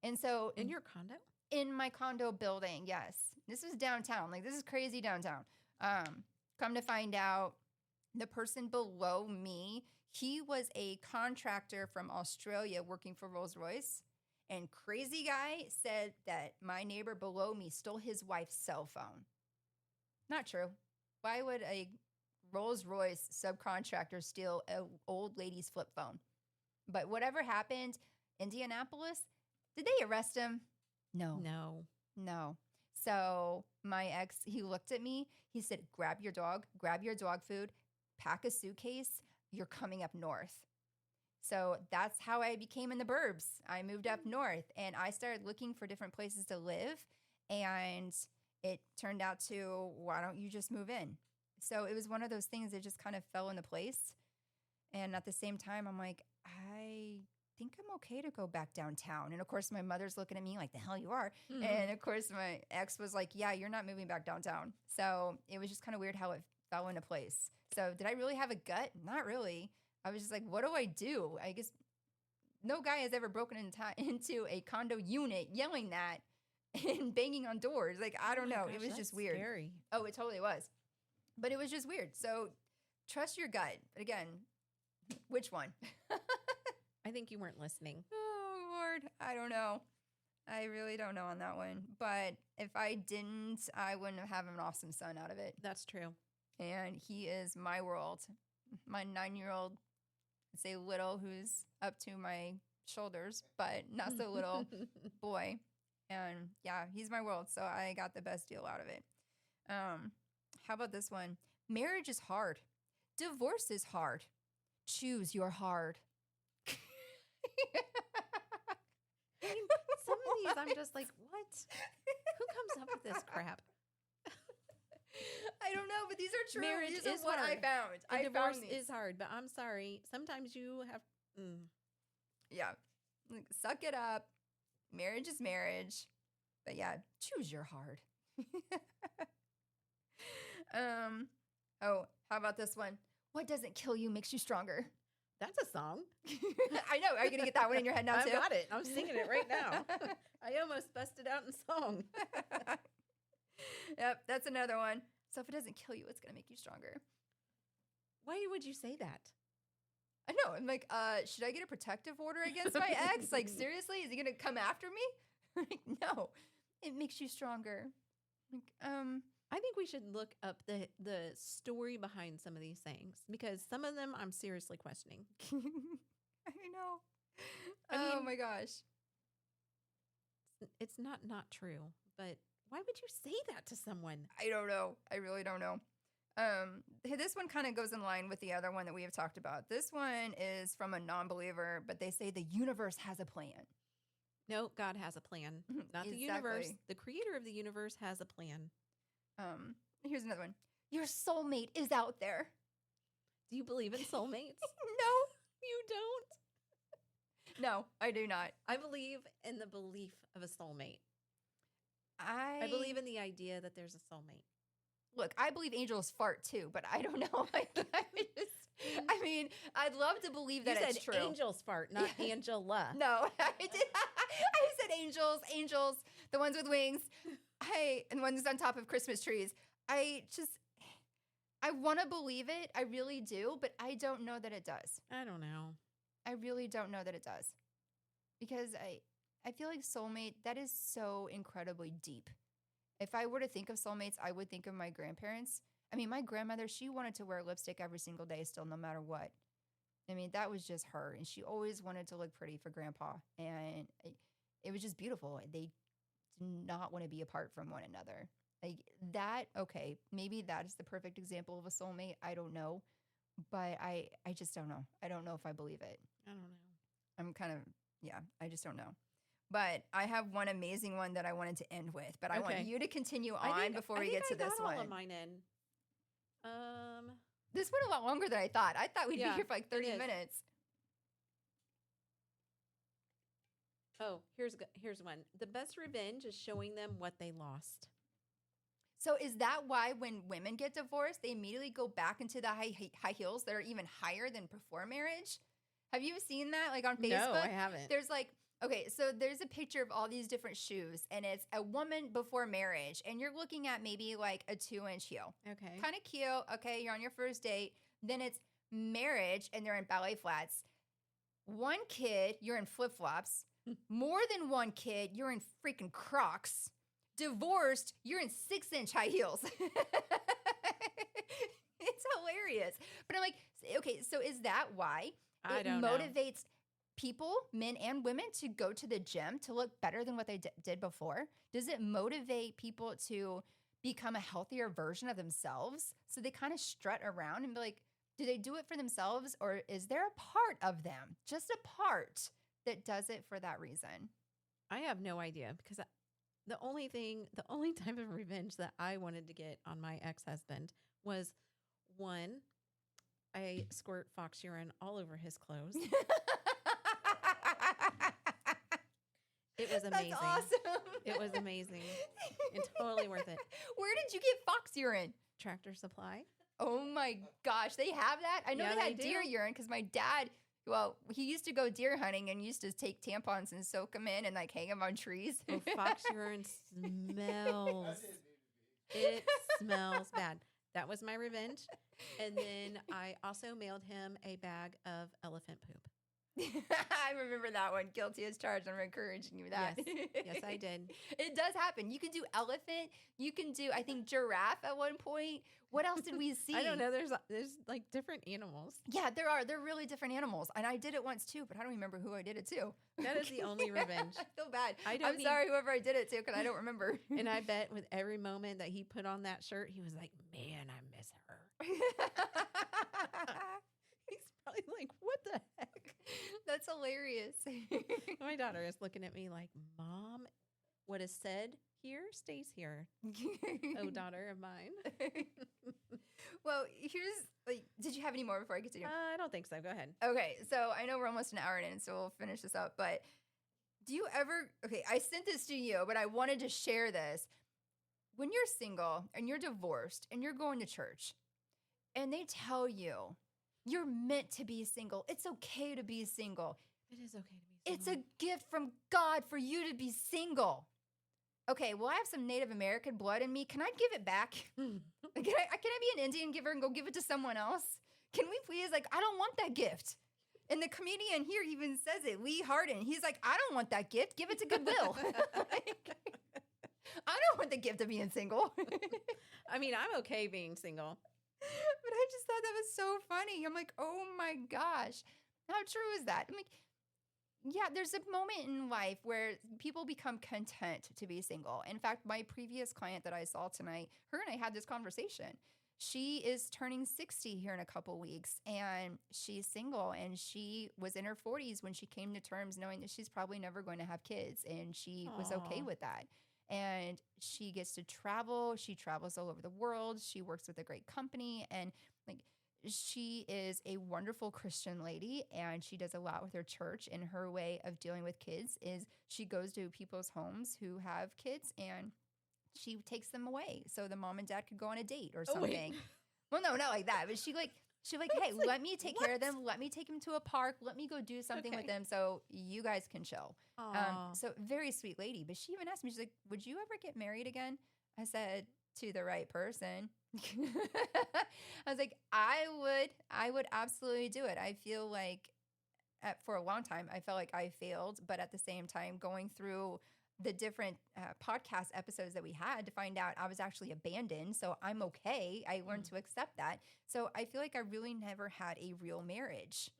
And so In your condo? in my condo building, yes. This is downtown. Like, this is crazy downtown. Come to find out, the person below me, he was a contractor from Australia working for Rolls-Royce. And crazy guy said that my neighbor below me stole his wife's cell phone. Not true. Why would a Rolls-Royce subcontractor steal an old lady's flip phone? But whatever happened, Indianapolis, did they arrest him? No. No. So my ex, he looked at me. He said, grab your dog food, pack a suitcase. You're coming up north. So that's how I became in the burbs. I moved up north and I started looking for different places to live. And it turned out to, why don't you just move in? So it was one of those things that just kind of fell into place. And at the same time, I'm like, I think I'm okay to go back downtown. And of course, my mother's looking at me like, the hell you are. Mhm. And of course, my ex was like, yeah, you're not moving back downtown. So it was just kind of weird how it fell into place. So did I really have a gut? Not really. I was just like, what do I do? I guess no guy has ever broken into a condo unit yelling that and banging on doors. Like, I don't Oh my know. gosh, It was that's just weird. Scary. Oh, it totally was. But it was just weird. So trust your gut. But again, which one? I think you weren't listening. Oh, Lord. I don't know. I really don't know on that one. But if I didn't, I wouldn't have an awesome son out of it. That's true. And he is my world. My 9-year-old, I'd say little, who's up to my shoulders, but not so little boy. And yeah, he's my world. So I got the best deal out of it. How about this one? Marriage is hard. Divorce is hard. Choose your hard. I mean, some of these I'm just like, what? Who comes up with this crap? I don't know, but these are true. Marriage these is are what I hard. found. And I divorce found these. is hard, but I'm sorry. Sometimes you have. Yeah. Like, suck it up. Marriage is marriage. But yeah, choose your hard. Oh, how about this one? What doesn't kill you makes you stronger. That's a song. I know. Are you going to get that one in your head now, I've too? got it. I'm singing it right now. I almost busted out in song. Yep, that's another one. So if it doesn't kill you, it's going to make you stronger. Why would you say that? I know. I'm like, should I get a protective order against my ex? Like, seriously? Is he going to come after me? Like, no. It makes you stronger. Like, I think we should look up the story behind some of these sayings because some of them I'm seriously questioning. I know. I Oh mean- my gosh. It's not true, but why would you say that to someone? I don't know. I really don't know. This one kind of goes in line with the other one that we have talked about. This one is from a non-believer, but they say the universe has a plan. No, God has a plan. Not the universe. Exactly. The creator of the universe has a plan. Here's another one. Your soulmate is out there. Do you believe in soulmates? No, You don't? no, I do not. I believe in the belief of a soulmate. I I believe in the idea that there's a soulmate. Look, I believe angels fart too, but I don't know. I mean, I'd love to believe that You it's said true. angels fart, not Yeah. Angela. No, I did. I said angels, the ones with wings. And ones on top of Christmas trees. I want to believe it. I really do, but I don't know that it does. I don't know. I really don't know that it does. Because I feel like soulmate, that is so incredibly deep. If I were to think of soulmates, I would think of my grandparents. I mean, my grandmother, she wanted to wear lipstick every single day still, no matter what. I mean, that was just her. And she always wanted to look pretty for grandpa. And it was just beautiful. They did not want to be apart from one another. Like that, okay, maybe that is the perfect example of a soulmate. I don't know. But I just don't know. I don't know if I believe it. I don't know. I'm kind of, yeah, I just don't know. But I have one amazing one that I wanted to end with, but I want Okay. you to continue I on think- before I we think get to I this got one. all of mine in. This went a lot longer than I thought. I thought we'd Yeah, be here for like it 30 is. minutes. Oh, here's one. The best revenge is showing them what they lost. So is that why when women get divorced, they immediately go back into the high heels that are even higher than before marriage? Have you seen that like on Facebook? No, I haven't. There's like, okay, so there's a picture of all these different shoes and it's a woman before marriage and you're looking at maybe like a 2-inch heel. Okay. Kind of cute. Okay, you're on your first date. Then it's marriage and they're in ballet flats. One kid, you're in flip flops. More than one kid, you're in freaking Crocs. Divorced, you're in 6-inch high heels. It's hilarious. But I'm like, okay, so is that why I it don't know. motivates people, men and women, to go to the gym to look better than what they did before? Does it motivate people to become a healthier version of themselves? So they kind of strut around and be like, do they do it for themselves or is there a part of them, just a part, that does it for that reason? I have no idea because the only type of revenge that I wanted to get on my ex-husband was one, I squirt fox urine all over his clothes. It was amazing. That's awesome. It was amazing and totally worth it. Where did you get fox urine? Tractor Supply. Oh my gosh, they have that? I know Yeah, they had they deer do. urine because my dad, well, he used to go deer hunting and used to take tampons and soak them in and like hang them on trees. Oh, fox urine smells. It smells bad. That was my revenge. And then I also mailed him a bag of elephant poop. I remember that one. Guilty as charged. I'm encouraging you with that. Yes, I did. It does happen. You can do elephant. You can do, I think, giraffe at one point. What else did we see? I don't know. There's like different animals. Yeah, there are. They're really different animals. And I did it once too, but I don't remember who I did it to. That is the only revenge. I feel bad. I don't I'm sorry, whoever I did it to, because I don't remember. And I bet with every moment that he put on that shirt, he was like, man, I miss her. He's probably like, what the heck? That's hilarious. My daughter is looking at me like, Mom, what is said here stays here. Oh, daughter of mine. Well, did you have any more before I continue? I don't think so. Go ahead. Okay, so I know we're almost an hour in, so we'll finish this up. But do you ever, I sent this to you, but I wanted to share this. When you're single and you're divorced and you're going to church and they tell you you're meant to be single, it's okay to be single. It is okay to be single. It's a gift from God for you to be single. Okay, well, I have some Native American blood in me. Can I give it back? Can I be an Indian giver and go give it to someone else? Can we please? I don't want that gift. And the comedian here even says it, Lee Harden. He's like, I don't want that gift. Give it to Goodwill. I don't want the gift of being single. I mean, I'm okay being single. But I just thought that was so funny. I'm like, oh my gosh. How true is that? I'm like, yeah, there's a moment in life where people become content to be single. In fact, my previous client that I saw tonight, her and I had this conversation. She is turning 60 here in a couple weeks, and she's single, and she was in her 40s when she came to terms knowing that she's probably never going to have kids, and she was okay with that. And she gets to travel. She travels all over the world. She works with a great company, and she is a wonderful Christian lady, and she does a lot with her church. And her way of dealing with kids is she goes to people's homes who have kids, and she takes them away so the mom and dad could go on a date or something. Well, no, not like that. But she hey, let me take care of them. Let me take them to a park. Let me go do something with them so you guys can chill. So very sweet lady. But she even asked me, she's like, would you ever get married again? I said, to the right person. I was like, I would absolutely do it. I feel like for a long time, I felt like I failed, but at the same time, going through the different podcast episodes that we had to find out I was actually abandoned. So I'm okay. I learned to accept that. So I feel like I really never had a real marriage.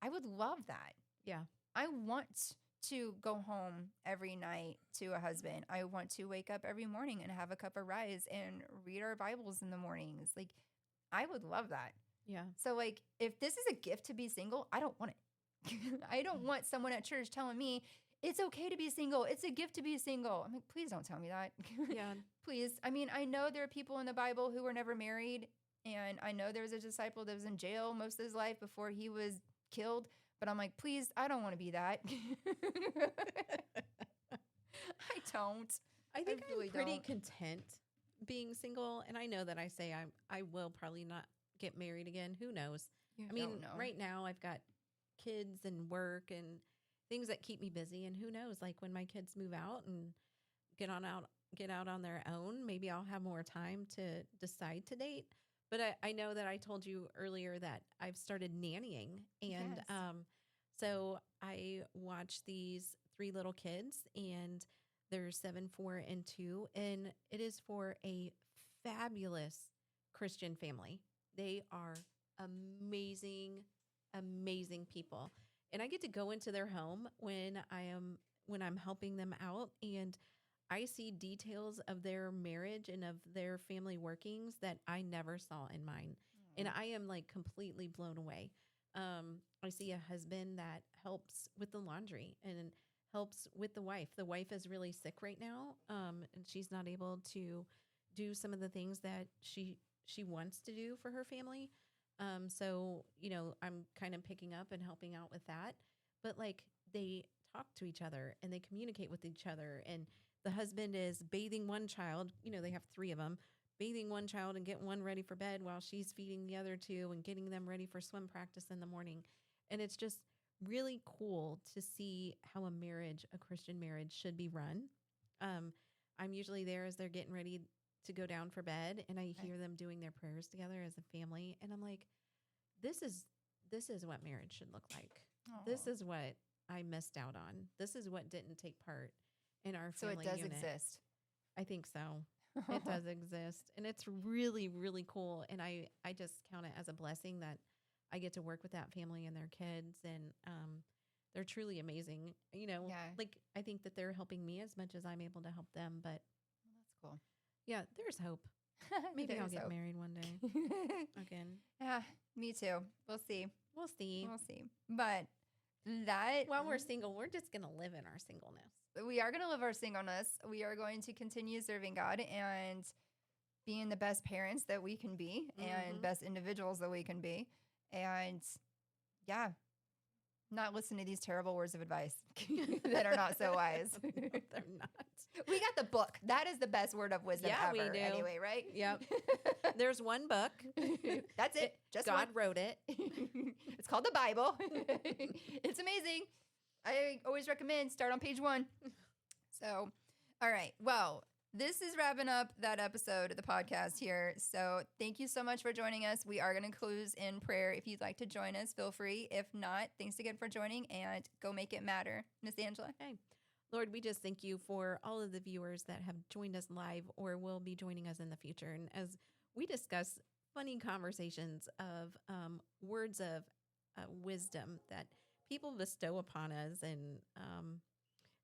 I would love that. Yeah. I want to go home every night to a husband. I want to wake up every morning and have a cup of rice and read our Bibles in the mornings. I would love that. Yeah. So if this is a gift to be single, I don't want it. I don't want someone at church telling me it's okay to be single. It's a gift to be single. I'm like, please don't tell me that. Yeah. Please. I mean, I know there are people in the Bible who were never married, and I know there was a disciple that was in jail most of his life before he was killed. But I'm like, please, I don't want to be that. I don't. I think really I'm pretty don't. content being single. And I know that I say I will probably not get married again. Who knows? You I mean, don't know. right now I've got kids and work and things that keep me busy. And who knows, when my kids move out and get out on their own, maybe I'll have more time to decide to date. But I know that I told you earlier that I've started nannying. And Yes. So I watch these 3 little kids, and they're 7, 4, and 2. And it is for a fabulous Christian family. They are amazing, amazing people. And I get to go into their home when I'm helping them out, and I see details of their marriage and of their family workings that I never saw in mine. And I am completely blown away. I see a husband that helps with the laundry and helps with the wife. The wife is really sick right now, and she's not able to do some of the things that she wants to do for her family. So, I'm kind of picking up and helping out with that. But they talk to each other and they communicate with each other. And the husband is bathing one child. They have 3 of them, bathing one child and getting one ready for bed while she's feeding the other 2 and getting them ready for swim practice in the morning. And it's just really cool to see how a Christian marriage should be run. I'm usually there as they're getting ready to go down for bed, and I hear them doing their prayers together as a family. And I'm like, this is what marriage should look like. this Aw. is what I missed out on. This is what didn't take part in our So it family does unit. exist. I think so. It does exist. And it's really, really cool. And I just count it as a blessing that I get to work with that family and their kids. And they're truly amazing. You know, Yeah. like I think that they're helping me as much as I'm able to help them. But That's cool. yeah, there's hope. Maybe I'll There's get hope. married one day again. Yeah, me too. We'll see. We'll see. We'll see. But that While we're single, we're just going to live in our singleness. we are going to live our singleness. We are going to continue serving God and being the best parents that we can be and Mhm. best individuals that we can be. And yeah, not listen to these terrible words of advice that are not so wise. No, they're not. We got the book. That is the best word of wisdom Yeah, ever. we do. Anyway, right? Yep. There's one book. That's it. Just God one. wrote it. It's called the Bible. It's amazing. I always recommend start on page 1. So, all right. Well, this is wrapping up that episode of the podcast here. So, thank you so much for joining us. We are going to close in prayer. If you'd like to join us, feel free. If not, thanks again for joining and go make it matter. Miss Angela. Okay. Lord, we just thank you for all of the viewers that have joined us live or will be joining us in the future. And as we discuss funny conversations of words of wisdom that people bestow upon us and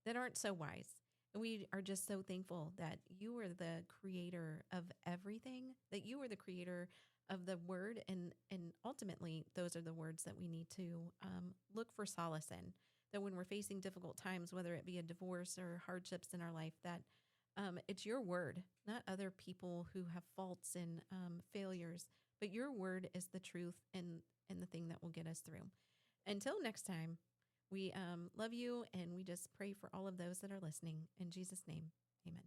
that aren't so wise. We are just so thankful that you are the creator of everything, that you are the creator of the word. And ultimately, those are the words that we need to look for solace in. That when we're facing difficult times, whether it be a divorce or hardships in our life, that it's your word, not other people who have faults and failures, but your word is the truth and the thing that will get us through. Until next time, we love you and we just pray for all of those that are listening. In Jesus' name, amen.